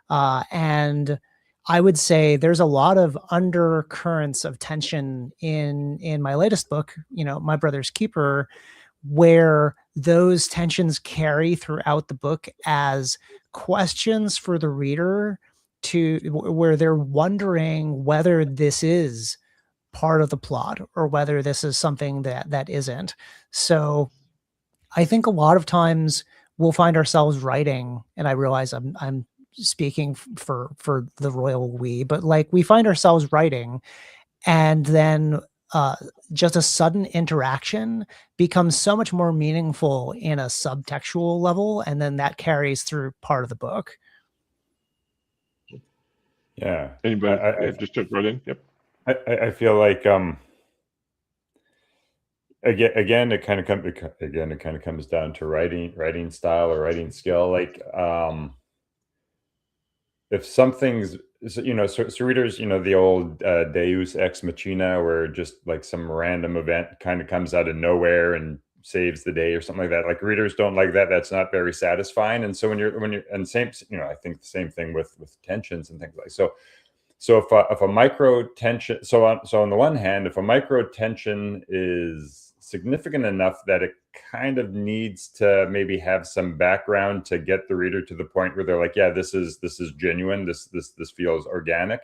B: And I would say there's a lot of undercurrents of tension in my latest book, My Brother's Keeper, where those tensions carry throughout the book as questions for the reader where they're wondering whether this is part of the plot or whether this is something that isn't. So I think a lot of times we'll find ourselves writing, and I realize I'm speaking for the royal we, but like we find ourselves writing, and then just a sudden interaction becomes so much more meaningful in a subtextual level, and then that carries through part of the book.
C: Yeah.
A: Anybody? Just jump right in. Yep.
C: I feel like again it kind of comes down to writing style or writing skill. Like if something's so readers, the old Deus ex machina, where just like some random event kind of comes out of nowhere and saves the day or something like that. Like readers don't like that. That's not very satisfying. And so when you're and same, I think the same thing with tensions and things like so. So if a micro tension, so on the one hand, if a micro tension is significant enough that it kind of needs to maybe have some background to get the reader to the point where they're like, yeah, this is genuine, this feels organic,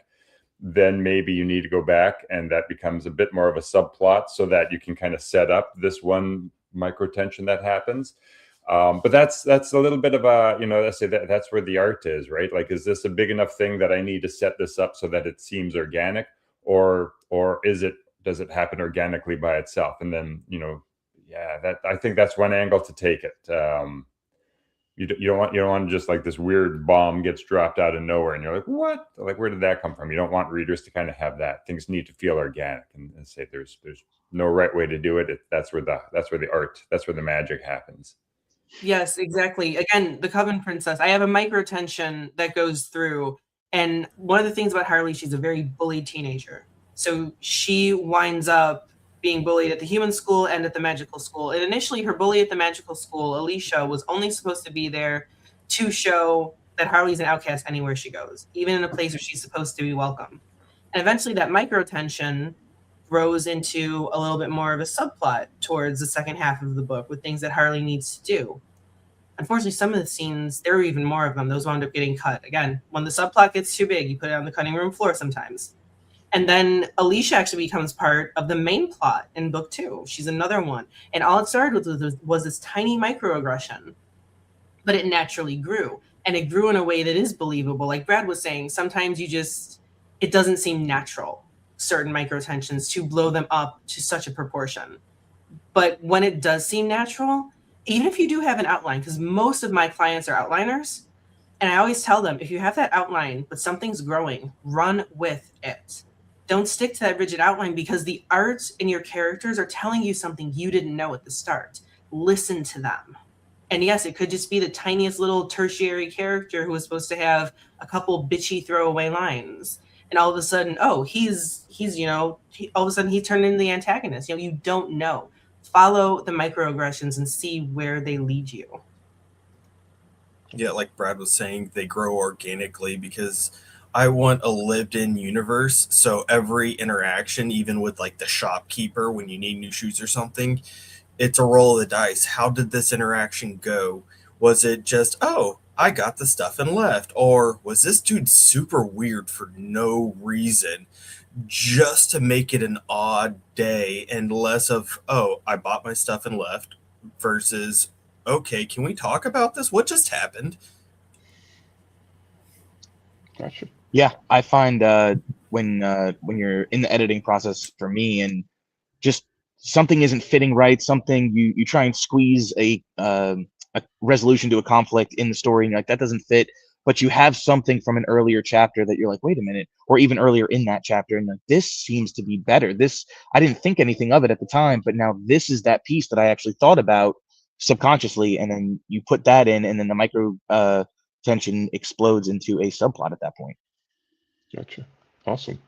C: then maybe you need to go back and that becomes a bit more of a subplot so that you can kind of set up this one micro tension that happens. But that's a little bit of a, let's say that's where the art is, right? Like, is this a big enough thing that I need to set this up so that it seems organic, or does it happen organically by itself? And then, I think that's one angle to take it. You don't want just like this weird bomb gets dropped out of nowhere and you're like, what? Like, where did that come from? You don't want readers to kind of have that. Things need to feel organic, and say there's no right way to do it. That's where the magic happens.
D: Yes, exactly. Again, the Coven Princess, I have a microtension that goes through. And one of the things about Harley, she's a very bullied teenager. So she winds up being bullied at the human school and at the magical school. And initially, her bully at the magical school, Alicia, was only supposed to be there to show that Harley's an outcast anywhere she goes, even in a place where she's supposed to be welcome. And eventually that micro tension grows into a little bit more of a subplot towards the second half of the book with things that Harley needs to do. Unfortunately, some of the scenes, there were even more of them. Those wound up getting cut. Again, when the subplot gets too big, you put it on the cutting room floor sometimes. And then Alicia actually becomes part of the main plot in book 2. She's another one. And all it started with was this tiny microaggression, but it naturally grew. And it grew in a way that is believable. Like Brad was saying, sometimes it doesn't seem natural, certain microtensions, to blow them up to such a proportion. But when it does seem natural, even if you do have an outline, because most of my clients are outliners, and I always tell them, if you have that outline, but something's growing, run with it. Don't stick to that rigid outline, because the art in your characters are telling you something you didn't know at the start. Listen to them. And yes, it could just be the tiniest little tertiary character who was supposed to have a couple bitchy throwaway lines. And all of a sudden, all of a sudden he turned into the antagonist. You don't know. Follow the microaggressions and see where they lead you.
H: Yeah, like Brad was saying, they grow organically, because I want a lived-in universe. So every interaction, even with like the shopkeeper when you need new shoes or something, it's a roll of the dice. How did this interaction go? Was it just, oh, I got the stuff and left? Or was this dude super weird for no reason, just to make it an odd day, and less of, oh, I bought my stuff and left, versus, okay, can we talk about this? What just happened?
A: Gotcha.
E: Yeah, I find when you're in the editing process for me, and just something isn't fitting right, something you try and squeeze a resolution to a conflict in the story, and you're like, that doesn't fit, but you have something from an earlier chapter that you're like, wait a minute, or even earlier in that chapter, and like, this seems to be better. This, I didn't think anything of it at the time, but now this is that piece that I actually thought about subconsciously, and then you put that in, and then the micro tension explodes into a subplot at that point.
A: Gotcha. Awesome.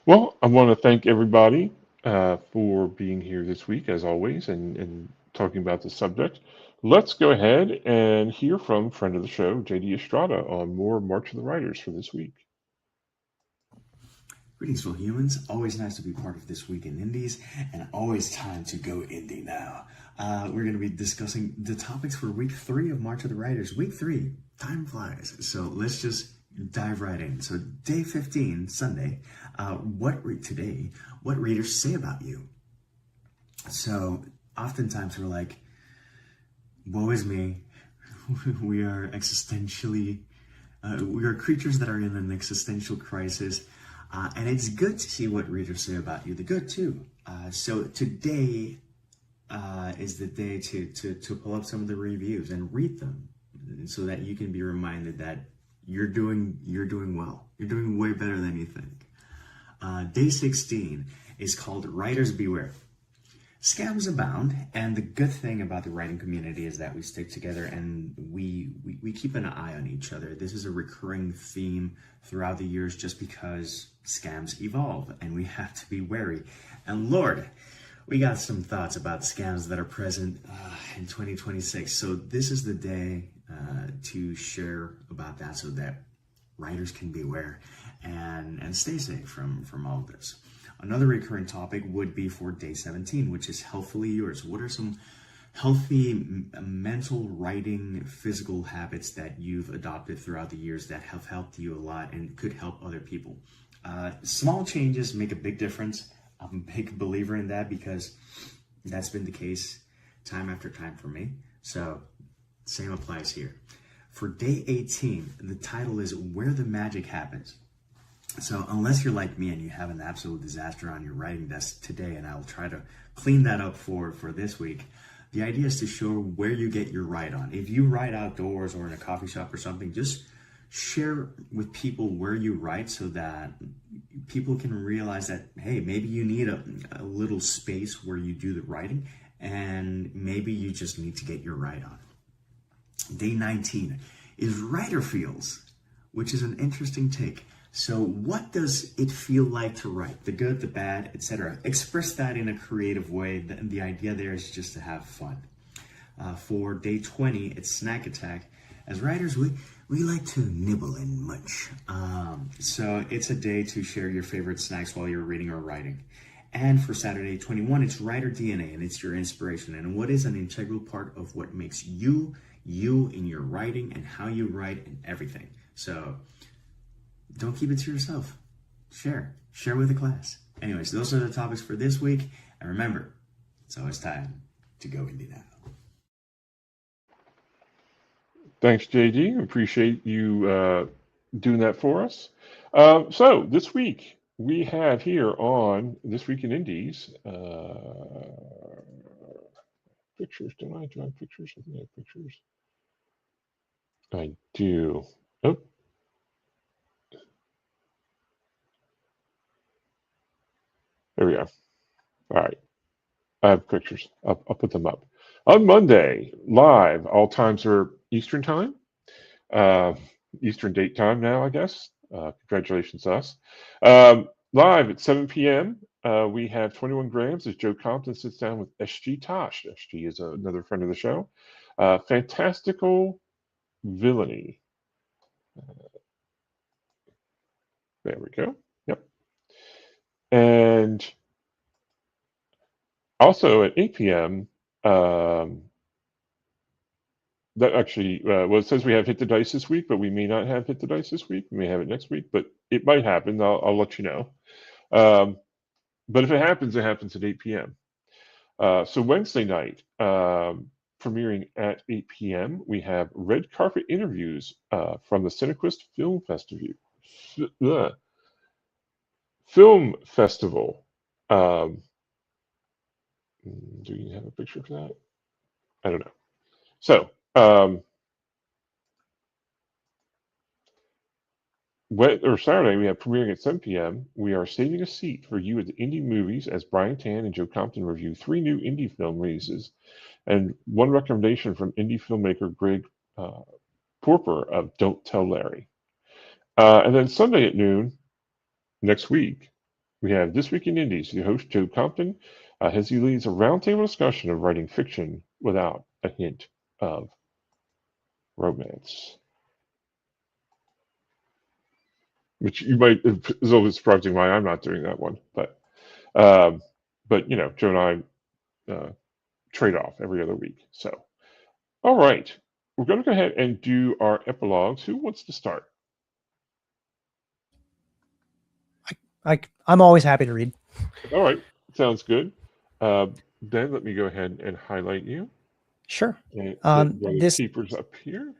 A: Well, I want to thank everybody for being here this week, as always, and talking about the subject. Let's go ahead and hear from friend of the show, JD Estrada, on more March of the Writers for this week.
I: Greetings, fellow humans. Always nice to be part of This Week in Indies, and always time to go indie now. We're going to be discussing the topics for week 3 of March of the Writers. Week 3, time flies. So let's just dive right in. So day 15, Sunday, what readers say about you. So oftentimes we're like, woe is me. We are existentially, we are creatures that are in an existential crisis. And it's good to see what readers say about you, the good too. So today is the day to pull up some of the reviews and read them, so that you can be reminded that you're doing well. You're doing way better than you think. Day 16 is called Writers Beware. Scams abound, and the good thing about the writing community is that we stick together and we keep an eye on each other. This is a recurring theme throughout the years, just because scams evolve and we have to be wary. And Lord, we got some thoughts about scams that are present in 2026. So this is the day to share about that, so that writers can beware and stay safe from all of this. Another recurring topic would be for day 17, which is Healthfully Yours. What are some healthy mental, writing, physical habits that you've adopted throughout the years that have helped you a lot and could help other people? Small changes make a big difference. I'm a big believer in that, because that's been the case time after time for me. So same applies here. For day 18, the title is Where the Magic Happens. So unless you're like me and you have an absolute disaster on your writing desk today, and I'll try to clean that up for this week, the idea is to show where you get your write on. If you write outdoors or in a coffee shop or something, just share with people where you write, so that people can realize that, hey, maybe you need a little space where you do the writing, and maybe you just need to get your write on. Day 19 is Writer Feels, which is an interesting take. So what does it feel like to write? The good, the bad, etc. Express that in a creative way. The idea there is just to have fun. For day 20, it's Snack Attack. As writers, we like to nibble and munch. So it's a day to share your favorite snacks while you're reading or writing. And for Saturday 21, it's Writer DNA, and it's your inspiration and what is an integral part of what makes you in your writing and how you write and everything. So don't keep it to yourself. Share with the class. Anyways, those are the topics for this week. And remember, it's always time to go indie now.
A: Thanks, JD. Appreciate you doing that for us. So this week we have here on This Week in Indies pictures. Do I have pictures? I think I have pictures. I do. Oh. There we go. All right. I have pictures. I'll put them up. On Monday, live, all times are Eastern time. Eastern date time now, I guess. Congratulations to us. Live at 7 p.m., we have 21 Grams as Joe Compton sits down with SG Tosh. SG is another friend of the show. Fantastical Villainy. There we go. Yep. And also at 8 p.m., that actually, well, it says we have Hit the Dice this week, but we may not have Hit the Dice this week. We may have it next week, but it might happen. I'll let you know. But if it happens at 8 p.m. So Wednesday night, premiering at 8 p.m., we have Red Carpet Interviews from the Cinequist Film Festival. Do you have a picture for that? I don't know. So, Saturday, we have premiering at 7 p.m. We are saving a seat for you at the Indie Movies as Brian Tan and Joe Compton review 3 new indie film releases and one recommendation from indie filmmaker Greg Porper of Don't Tell Larry. And then Sunday at noon, next week, we have This Week in Indies. The host, Joe Compton, as he leads a roundtable discussion of writing fiction without a hint of romance. Which you might is always surprising why I'm not doing that one, but you know, Joe and I trade off every other week. So, all right, we're going to go ahead and do our epilogues. Who wants to start?
B: I'm always happy to read.
A: All right, sounds good. Ben, let me go ahead and highlight you.
B: Sure.
A: This keeper's up here.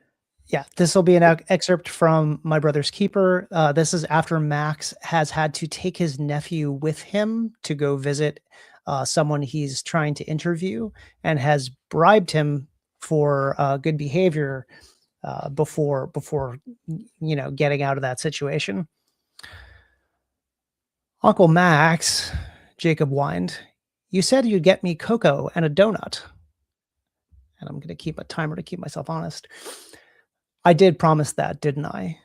B: Yeah, this will be an excerpt from My Brother's Keeper. This is after Max has had to take his nephew with him to go visit someone he's trying to interview and has bribed him for good behavior before you know, getting out of that situation. Uncle Max, Jacob whined, you said you'd get me cocoa and a donut. And I'm going to keep a timer to keep myself honest. I did promise that, didn't I?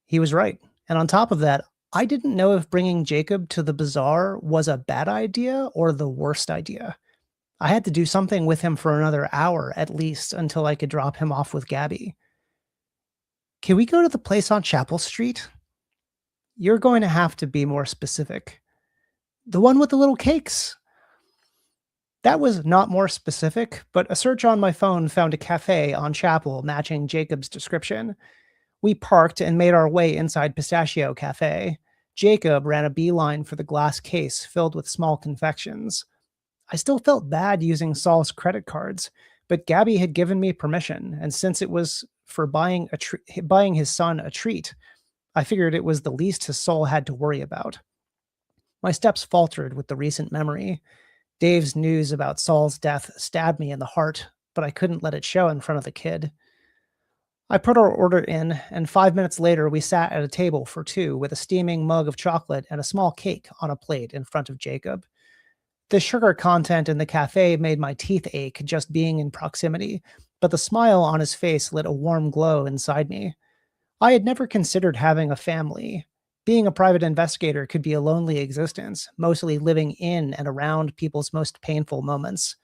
B: He was right. And on top of that, I didn't know if bringing Jacob to the bazaar was a bad idea or the worst idea. I had to do something with him for another hour at least until I could drop him off with Gabby. Can we go to the place on Chapel Street? You're going to have to be more specific. The one with the little cakes. That was not more specific, but a search on my phone found a cafe on Chapel matching Jacob's description. We parked and made our way inside Pistachio Cafe. Jacob ran a beeline for the glass case filled with small confections. I still felt bad using Saul's credit cards, but Gabby had given me permission, and since it was for buying his son a treat, I figured it was the least his soul had to worry about. My steps faltered with the recent memory. Dave's news about Saul's death stabbed me in the heart, but I couldn't let it show in front of the kid. I put our order in, and 5 minutes later we sat at a table for 2 with a steaming mug of chocolate and a small cake on a plate in front of Jacob. The sugar content in the cafe made my teeth ache just being in proximity, but the smile on his face lit a warm glow inside me. I had never considered having a family. Being a private investigator could be a lonely existence, mostly living in and around people's most painful moments.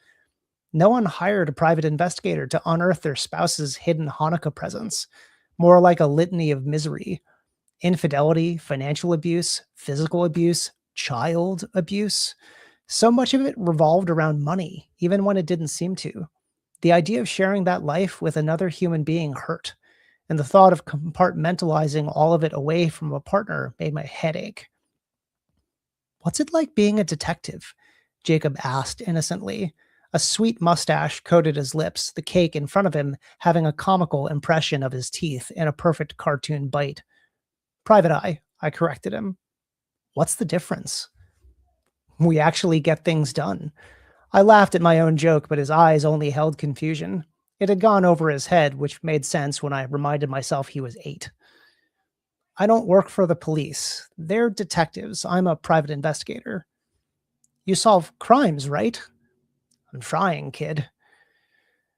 B: No one hired a private investigator to unearth their spouse's hidden Hanukkah presents, more like a litany of misery. Infidelity, financial abuse, physical abuse, child abuse. So much of it revolved around money, even when it didn't seem to. The idea of sharing that life with another human being hurt, and the thought of compartmentalizing all of it away from a partner made my head ache. "What's it like being a detective?" Jacob asked innocently. A sweet mustache coated his lips, the cake in front of him having a comical impression of his teeth in a perfect cartoon bite. "Private eye," I corrected him. "What's the difference?" "We actually get things done." I laughed at my own joke, but his eyes only held confusion. It had gone over his head, which made sense when I reminded myself he was 8. "I don't work for the police. They're detectives. I'm a private investigator." "You solve crimes, right?" "I'm trying, kid."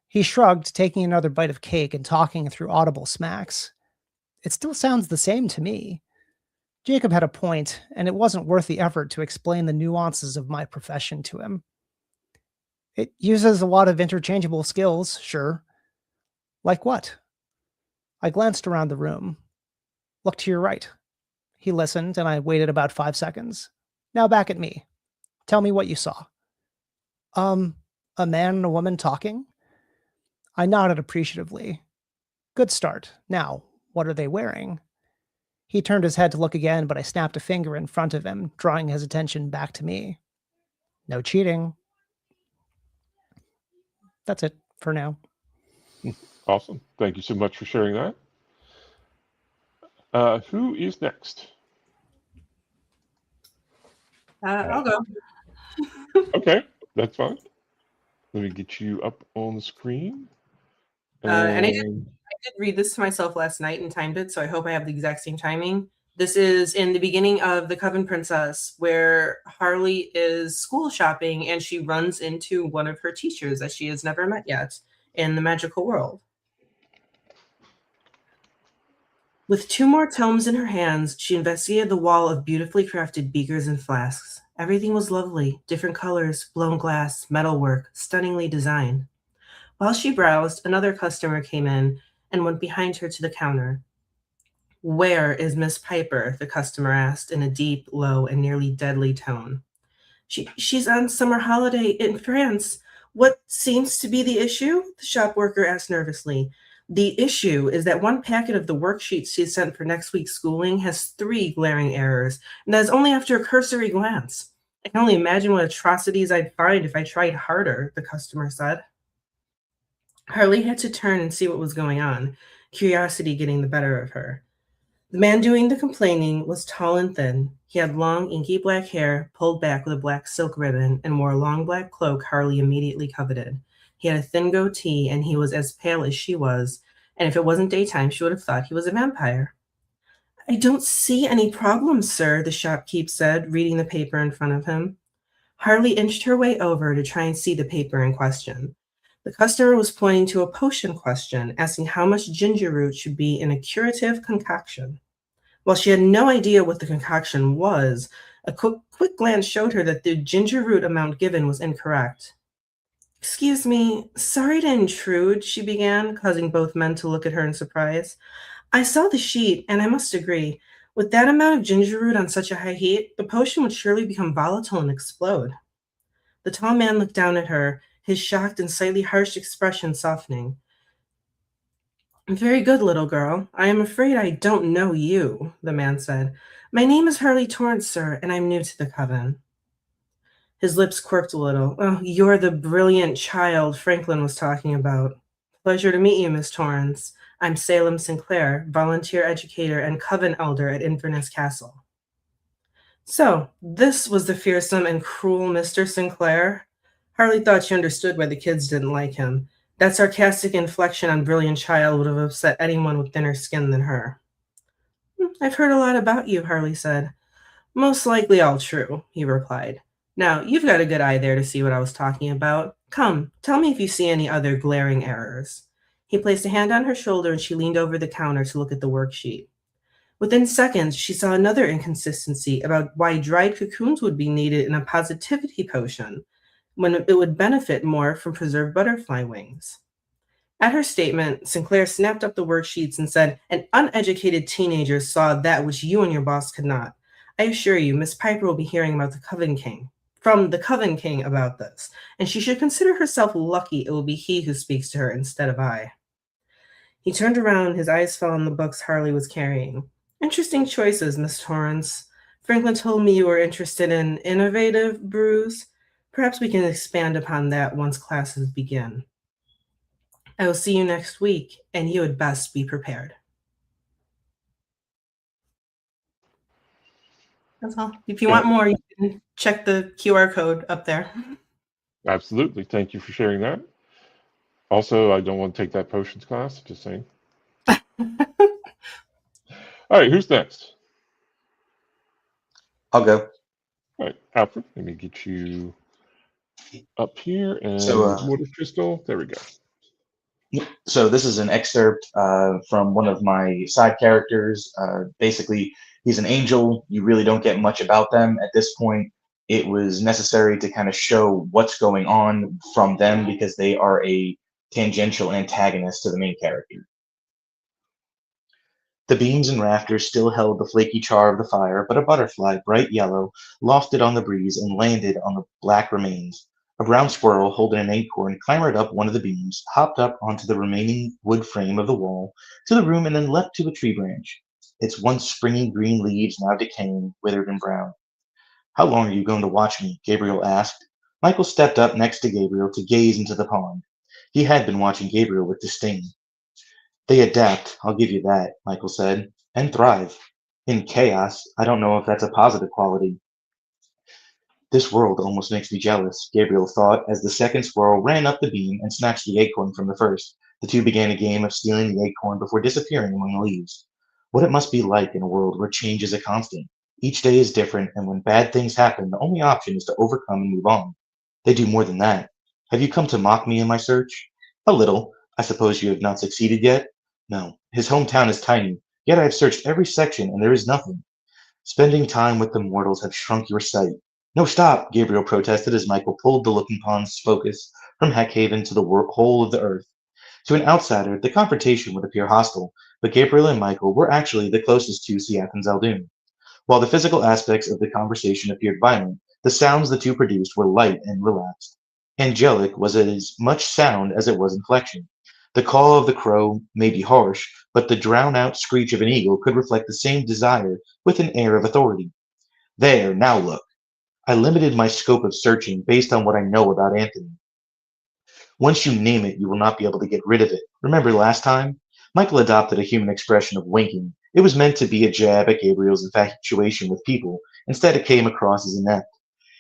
B: He shrugged, taking another bite of cake and talking through audible smacks. "It still sounds the same to me." Jacob had a point, and it wasn't worth the effort to explain the nuances of my profession to him. "It uses a lot of interchangeable skills, sure." "Like what?" I glanced around the room. "Look to your right." He listened, and I waited about 5 seconds. "Now back at me. Tell me what you saw." A man and a woman talking?" I nodded appreciatively. "Good start. Now, what are they wearing?" He turned his head to look again, but I snapped a finger in front of him, drawing his attention back to me. "No cheating." That's it for now.
A: Awesome. Thank you so much for sharing that. Who is next?
D: I'll go.
A: Okay, that's fine. Let me get you up on the screen.
D: And I did read this to myself last night and timed it, so I hope I have the exact same timing. This is in the beginning of The Coven Princess, where Harley is school shopping and she runs into one of her teachers that she has never met yet in the magical world. With 2 more tomes in her hands, she investigated the wall of beautifully crafted beakers and flasks. Everything was lovely, different colors, blown glass, metalwork, stunningly designed. While she browsed, another customer came in and went behind her to the counter. "Where is Miss Piper?" the customer asked in a deep, low, and nearly deadly tone. She's on summer holiday in France. What seems to be the issue?" the shop worker asked nervously. "The issue is that one packet of the worksheets she sent for next week's schooling has 3 glaring errors, and that is only after a cursory glance. I can only imagine what atrocities I'd find if I tried harder," the customer said. Harley had to turn and see what was going on, curiosity getting the better of her. The man doing the complaining was tall and thin. He had long, inky black hair, pulled back with a black silk ribbon, and wore a long black cloak Harley immediately coveted. He had a thin goatee, and he was as pale as she was, and if it wasn't daytime, she would have thought he was a vampire. "I don't see any problem, sir," the shopkeep said, reading the paper in front of him. Harley inched her way over to try and see the paper in question. The customer was pointing to a potion question, asking how much ginger root should be in a curative concoction. While she had no idea what the concoction was, a quick glance showed her that the ginger root amount given was incorrect. "Excuse me, sorry to intrude," she began, causing both men to look at her in surprise. "I saw the sheet, and I must agree. With that amount of ginger root on such a high heat, the potion would surely become volatile and explode." The tall man looked down at her, his shocked and slightly harsh expression softening. "Very good, little girl. I am afraid I don't know you," the man said. "My name is Harley Torrance, sir, and I'm new to the coven." His lips quirked a little. "Oh, you're the brilliant child Franklin was talking about. Pleasure to meet you, Miss Torrance. I'm Salem Sinclair, volunteer educator and coven elder at Inverness Castle." So, this was the fearsome and cruel Mr. Sinclair? Harley thought she understood why the kids didn't like him. That sarcastic inflection on brilliant child would have upset anyone with thinner skin than her. "I've heard a lot about you," Harley said. "Most likely all true," he replied. "Now, you've got a good eye there to see what I was talking about. Come, tell me if you see any other glaring errors." He placed a hand on her shoulder and she leaned over the counter to look at the worksheet. Within seconds, she saw another inconsistency about why dried cocoons would be needed in a positivity potion when it would benefit more from preserved butterfly wings. At her statement, Sinclair snapped up the worksheets and said, "An uneducated teenager saw that which you and your boss could not. I assure you, Miss Piper will be hearing about from the Coven King about this, and she should consider herself lucky it will be he who speaks to her instead of I." He turned around, his eyes fell on the books Harley was carrying. "Interesting choices, Miss Torrance. Franklin told me you were interested in innovative brews. Perhaps we can expand upon that once classes begin. I will see you next week, and you had best be prepared." That's all. If you want more, you can check the QR code up there.
A: Absolutely. Thank you for sharing that. Also, I don't want to take that potions class. Just saying. All right, who's next?
E: I'll go.
A: All right, Alfred, let me get you up here. And
E: So,
A: water crystal. There we go.
E: So this is an excerpt from one of my side characters. Basically, he's an angel. You really don't get much about them at this point. It was necessary to kind of show what's going on from them because they are a tangential antagonist to the main character. The beams and rafters still held the flaky char of the fire, but a butterfly, bright yellow, lofted on the breeze and landed on the black remains. A brown squirrel holding an acorn clambered up one of the beams, hopped up onto the remaining wood frame of the wall to the room, and then leapt to a tree branch. Its once springy green leaves now decaying, withered and brown. "How long are you going to watch me?" Gabriel asked. Michael stepped up next to Gabriel to gaze into the pond. He had been watching Gabriel with disdain. "They adapt, I'll give you that," Michael said, "and thrive. In chaos, I don't know if that's a positive quality." "This world almost makes me jealous," Gabriel thought as the second squirrel ran up the beam and snatched the acorn from the first. The two began a game of stealing the acorn before disappearing among the leaves. What it must be like in a world where change is a constant. Each day is different, and when bad things happen, the only option is to overcome and move on. They do more than that. Have you come to mock me in my search? A little. I suppose you have not succeeded yet? No. His hometown is tiny, yet I have searched every section, and there is nothing. Spending time with the mortals have shrunk your sight. No, stop, Gabriel protested as Michael pulled the looking pond's focus from Hackhaven to the whole of the earth. To an outsider, the confrontation would appear hostile, but Gabriel and Michael were actually the closest to Siath Zaldun. While the physical aspects of the conversation appeared violent, the sounds the two produced were light and relaxed. Angelic was as much sound as it was inflection. The call of the crow may be harsh, but the drown-out screech of an eagle could reflect the same desire with an air of authority. There, now look. I limited my scope of searching based on what I know about Anthony. Once you name it, you will not be able to get rid of it. Remember last time? Michael adopted a human expression of winking. It was meant to be a jab at Gabriel's infatuation with people. Instead, it came across as inept.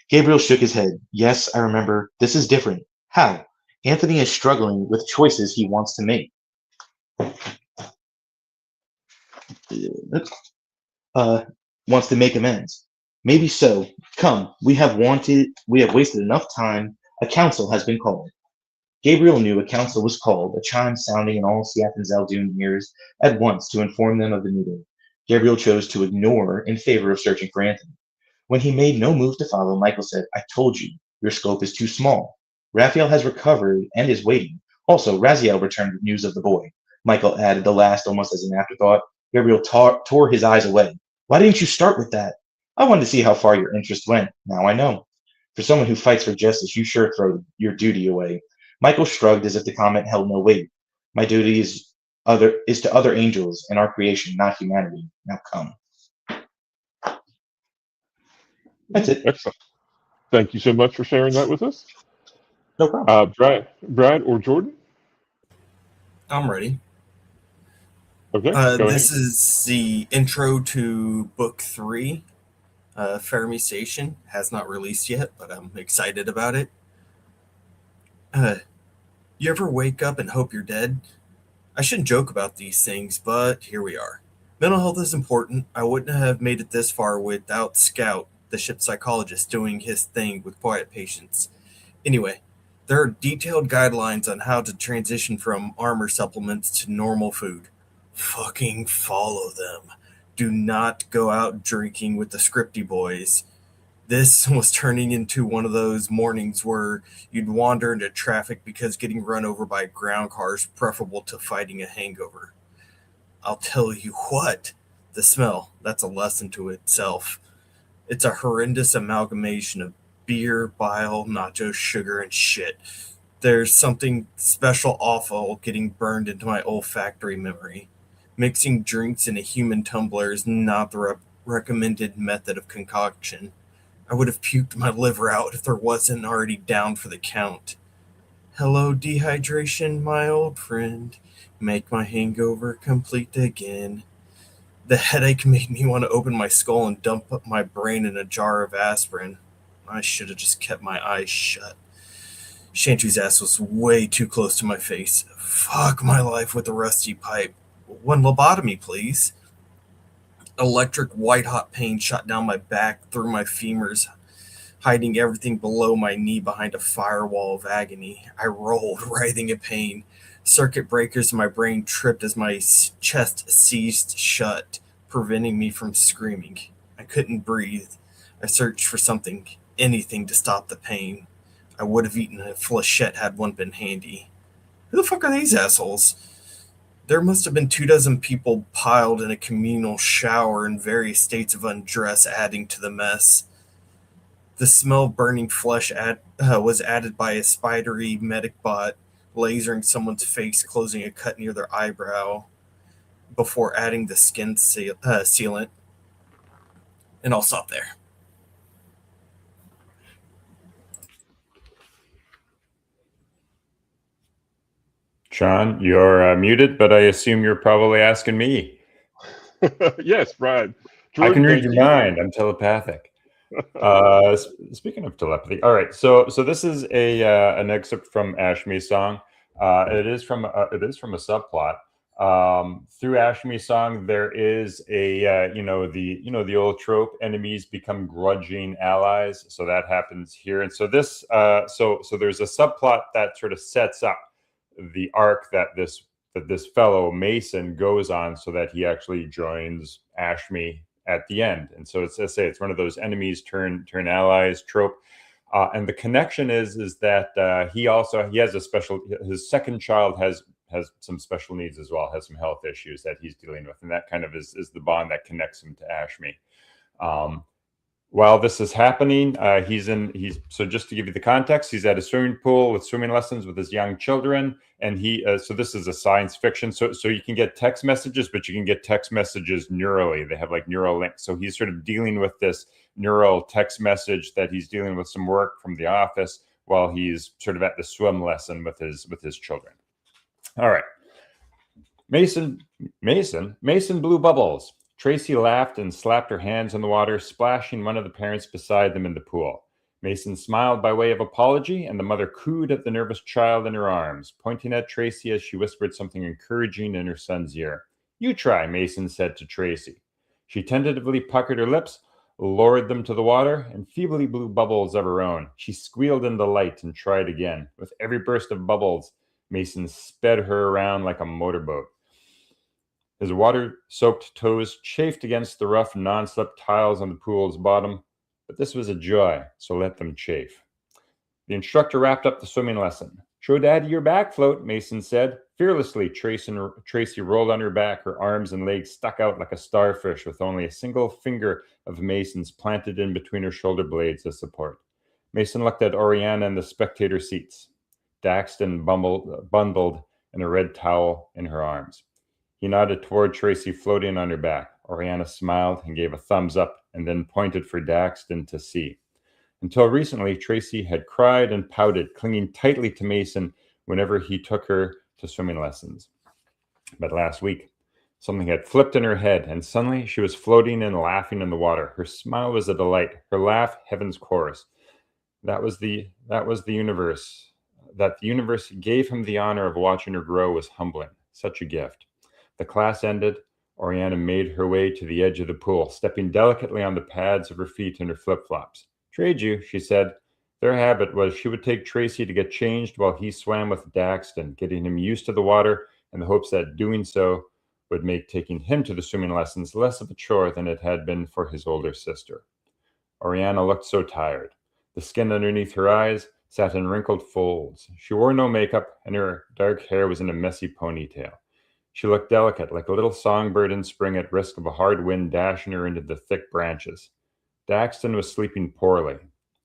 E: Gabriel shook his head. Yes, I remember. This is different. How? Anthony is struggling with choices he wants to make. Wants to make amends. Maybe so. Come, we have wasted enough time. A council has been called. Gabriel knew a council was called, a chime sounding in all Siath and Zaldun ears at once to inform them of the meeting. Gabriel chose to ignore in favor of searching for Anthony. When he made no move to follow, Michael said, I told you, your scope is too small. Raphael has recovered and is waiting. Also, Raziel returned with news of the boy. Michael added the last almost as an afterthought. Gabriel tore his eyes away. Why didn't you start with that? I wanted to see how far your interest went. Now I know. For someone who fights for justice, you sure throw your duty away. Michael shrugged as if the comment held no weight. My duty is to other angels and our creation, not humanity. Now come. That's it.
A: Excellent. Thank you so much for sharing that with us.
E: No problem.
A: Brad or Jordan?
H: I'm ready.
A: Okay. Go
H: This
A: ahead.
H: is the intro to book 3. Fermi Station has not released yet, but I'm excited about it. You ever wake up and hope you're dead? I shouldn't joke about these things, but here we are. Mental health is important. I wouldn't have made it this far without Scout, the ship's psychologist, doing his thing with quiet patients. Anyway, there are detailed guidelines on how to transition from armor supplements to normal food. Fucking follow them. do not go out drinking with the scripty boys. This was turning into one of those mornings where you'd wander into traffic because getting run over by a ground car is preferable to fighting a hangover. I'll tell you what, the smell, that's a lesson to itself. It's a horrendous amalgamation of beer, bile, nachos, sugar, and shit. There's something special awful getting burned into my olfactory memory. Mixing drinks in a human tumbler is not the recommended method of concoction. I would have puked my liver out if there wasn't already down for the count. Hello, dehydration, my old friend. Make my hangover complete again. The headache made me want to open my skull and dump up my brain in a jar of aspirin. I should have just kept my eyes shut. Shanty's ass was way too close to my face. Fuck my life with a rusty pipe. One lobotomy, please. Electric white-hot pain shot down my back through my femurs, hiding everything below my knee behind a firewall of agony. I rolled, writhing in pain. Circuit breakers in my brain tripped as my chest seized shut, preventing me from screaming. I couldn't breathe. I searched for something, anything to stop the pain. I would have eaten a flechette had one been handy. Who the fuck are these assholes? There must have been 24 people piled in a communal shower in various states of undress, adding to the mess. The smell of burning flesh was added by a spidery medic bot lasering someone's face, closing a cut near their eyebrow before adding the skin sealant. And I'll stop there.
C: Sean, you're muted, but I assume you're probably asking me.
A: Yes, Brad.
C: I can
A: Jordan,
C: read
A: thank
C: your
A: you.
C: mind. I'm telepathic. Speaking of telepathy, all right. So this is an excerpt from Ashme's song. It is from a subplot. Through Ashme's song, there is a the old trope: enemies become grudging allies. So that happens here, and so this so there's a subplot that sort of sets up the arc that this fellow Mason goes on, so that he actually joins Ashme at the end. And so it's, let's say, it's one of those enemies turn allies trope. And the connection is that he has a special, his second child has some special needs as well, has some health issues that he's dealing with. And that kind of is the bond that connects him to Ashme. While this is happening, so just to give you the context, he's at a swimming pool with swimming lessons with his young children. And so this is a science fiction. So you can get text messages, but you can get text messages neurally. They have like neural links. So he's sort of dealing with this neural text message that he's dealing with some work from the office while he's sort of at the swim lesson with his children. All right. Mason blew bubbles. Tracy laughed and slapped her hands in the water, splashing one of the parents beside them in the pool. Mason smiled by way of apology, and the mother cooed at the nervous child in her arms, pointing at Tracy as she whispered something encouraging in her son's ear. "You try," Mason said to Tracy. She tentatively puckered her lips, lowered them to the water, and feebly blew bubbles of her own. She squealed in delight and tried again. With every burst of bubbles, Mason sped her around like a motorboat. His water-soaked toes chafed against the rough, non-slip tiles on the pool's bottom, but this was a joy, so let them chafe. The instructor wrapped up the swimming lesson. "Show Daddy your back float," Mason said. Fearlessly, Tracy rolled on her back, her arms and legs stuck out like a starfish, with only a single finger of Mason's planted in between her shoulder blades as support. Mason looked at Oriana in the spectator seats. Daxton bundled in a red towel in her arms. He nodded toward Tracy floating on her back. Oriana smiled and gave a thumbs up and then pointed for Daxton to see. Until recently, Tracy had cried and pouted, clinging tightly to Mason whenever he took her to swimming lessons. But last week, something had flipped in her head, and suddenly she was floating and laughing in the water. Her smile was a delight, her laugh heaven's chorus. That the universe gave him the honor of watching her grow was humbling. Such a gift. The class ended. Oriana made her way to the edge of the pool, stepping delicately on the pads of her feet in her flip-flops. "Trade you," she said. Their habit was she would take Tracy to get changed while he swam with Daxton, getting him used to the water in the hopes that doing so would make taking him to the swimming lessons less of a chore than it had been for his older sister. Oriana looked so tired. The skin underneath her eyes sat in wrinkled folds. She wore no makeup, and her dark hair was in a messy ponytail. She looked delicate, like a little songbird in spring at risk of a hard wind dashing her into the thick branches. Daxton was sleeping poorly,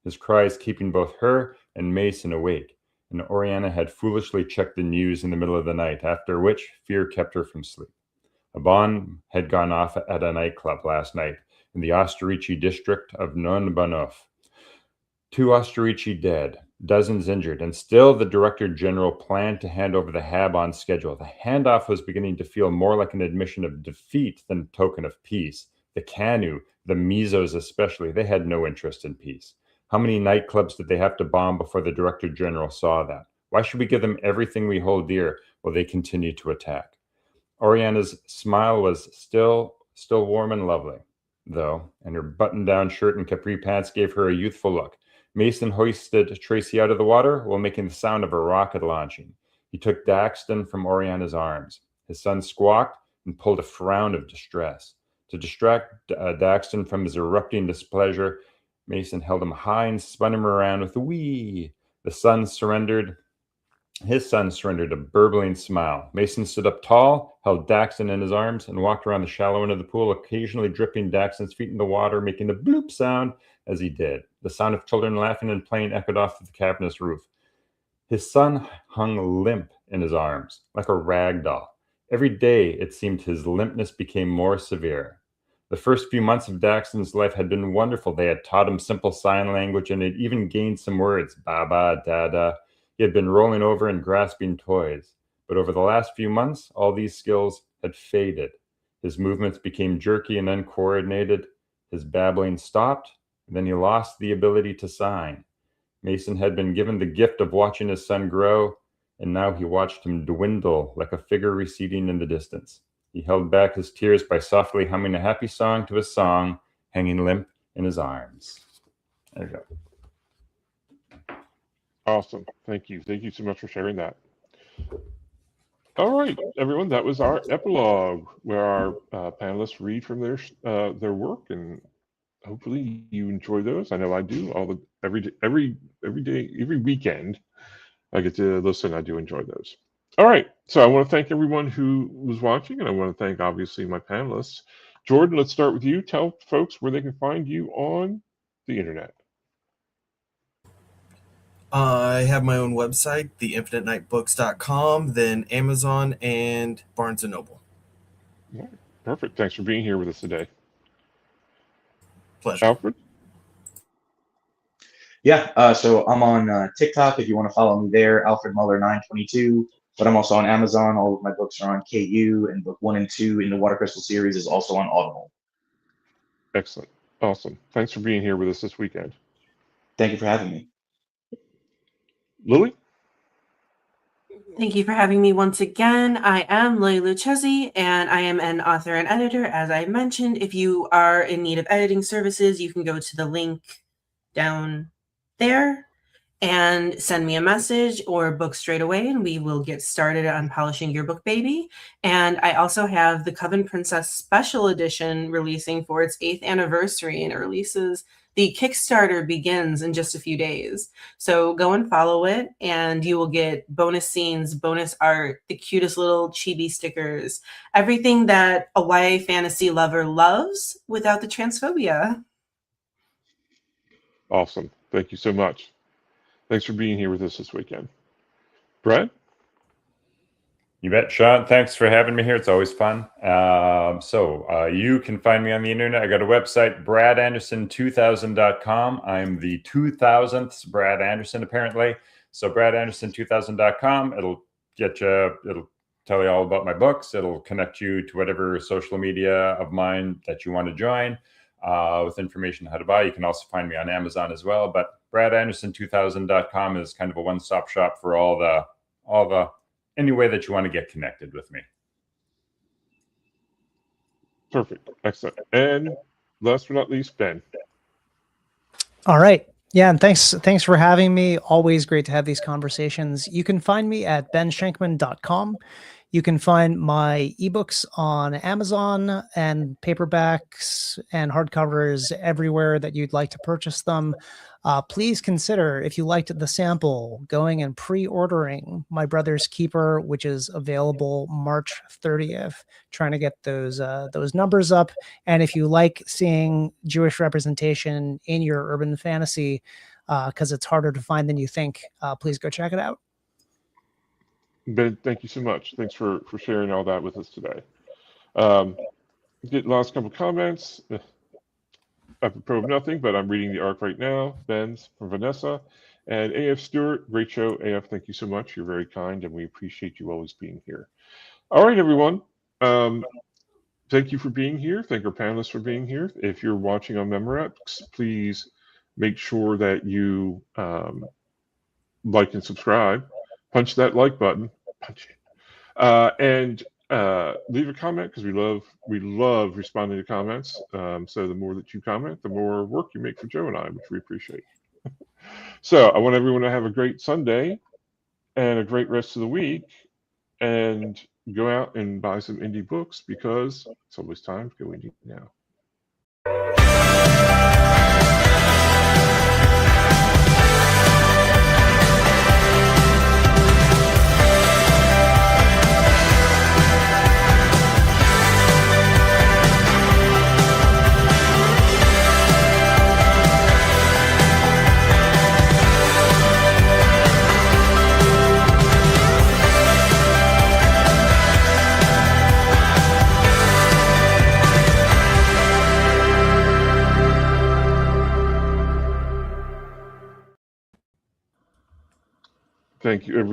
C: his cries keeping both her and Mason awake, and Oriana had foolishly checked the news in the middle of the night, after which fear kept her from sleep. A bomb had gone off at a nightclub last night in the Osterici district of Nonbanov. 2 Osterici dead, dozens injured, and still the Director General planned to hand over the HAB on schedule. The handoff was beginning to feel more like an admission of defeat than a token of peace. The Kanu, the Mizos especially, they had no interest in peace. How many nightclubs did they have to bomb before the Director General saw that? Why should we give them everything we hold dear while they continue to attack? Oriana's smile was still warm and lovely, though, and her button-down shirt and capri pants gave her a youthful look. Mason hoisted Tracy out of the water while making the sound of a rocket launching. He took Daxton from Oriana's arms. His son squawked and pulled a frown of distress. To distract Daxton from his erupting displeasure, Mason held him high and spun him around with a wee. His son surrendered a burbling smile. Mason stood up tall, held Daxton in his arms, and walked around the shallow end of the pool, occasionally dripping Daxton's feet in the water, making a bloop sound as he did. The sound of children laughing and playing echoed off the cavernous roof. His son hung limp in his arms, like a rag doll. Every day, it seemed, his limpness became more severe. The first few months of Daxton's life had been wonderful. They had taught him simple sign language and had even gained some words, baba, dada. He had been rolling over and grasping toys. But over the last few months, all these skills had faded. His movements became jerky and uncoordinated. His babbling stopped, and then he lost the ability to sign. Mason had been given the gift of watching his son grow, and now he watched him dwindle like a figure receding in the distance. He held back his tears by softly humming a happy song to his song, hanging limp in his arms. There you go.
A: Awesome. Thank you. Thank you so much for sharing that. All right, everyone. That was our epilogue, where our panelists read from their work, and hopefully you enjoy those. I know I do. Every weekend, I get to listen. I do enjoy those. All right. So I want to thank everyone who was watching, and I want to thank, obviously, my panelists. Jordan, let's start with you. Tell folks where they can find you on the internet.
H: I have my own website, theinfinitenightbooks.com, then Amazon and Barnes & Noble.
A: All right. Perfect. Thanks for being here with us today.
H: Pleasure.
A: Alfred?
E: Yeah, so I'm on TikTok if you want to follow me there, Alfred Miller 922. But I'm also on Amazon. All of my books are on KU, and book 1 and 2 in the Water Crystal series is also on Audible.
A: Excellent. Awesome. Thanks for being here with us this weekend.
E: Thank you for having me.
A: Lily?
D: Thank you for having me once again. I am Lily Luchesi, and I am an author and editor. As I mentioned, if you are in need of editing services, you can go to the link down there and send me a message or book straight away, and we will get started on polishing your book, baby. And I also have the Coven Princess Special Edition releasing for its 8th anniversary, and it releases. The Kickstarter begins in just a few days. So go and follow it, and you will get bonus scenes, bonus art, the cutest little chibi stickers, everything that a YA fantasy lover loves without the transphobia.
A: Awesome. Thank you so much. Thanks for being here with us this weekend. Brad?
C: You bet, Sean. Thanks for having me here. It's always fun. You can find me on the internet. I got a website, bradanderson2000.com. I'm the 2000th Brad Anderson, apparently. So bradanderson2000.com. It'll tell you all about my books. It'll connect you to whatever social media of mine that you want to join with information on how to buy. You can also find me on Amazon as well. But bradanderson2000.com is kind of a one-stop shop for all the any way that you want to get connected with me.
A: Perfect. Excellent. And last but not least, Ben.
B: All right. Yeah, and thanks for having me. Always great to have these conversations. You can find me at benschenkman.com. You can find my ebooks on Amazon and paperbacks and hardcovers everywhere that you'd like to purchase them. Please consider, if you liked the sample, going and pre-ordering My Brother's Keeper, which is available March 30th. Trying to get those numbers up. And if you like seeing Jewish representation in your urban fantasy, because it's harder to find than you think, please go check it out.
A: Ben, thank you so much. Thanks for sharing all that with us today. Get last couple comments. Apropos of nothing, but I'm reading the arc right now. Ben's from Vanessa and AF Stewart. Great show, AF. Thank you so much. You're very kind, and we appreciate you always being here. All right, everyone. Thank you for being here. Thank our panelists for being here. If you're watching on Memorex, please make sure that you like and subscribe. Punch that like button. Punch it. And leave a comment, because we love responding to comments. So the more that you comment, the more work you make for Joe and I, which we appreciate. So I want everyone to have a great Sunday and a great rest of the week, and go out and buy some indie books, because it's always time to go indie now. Thank you, everyone.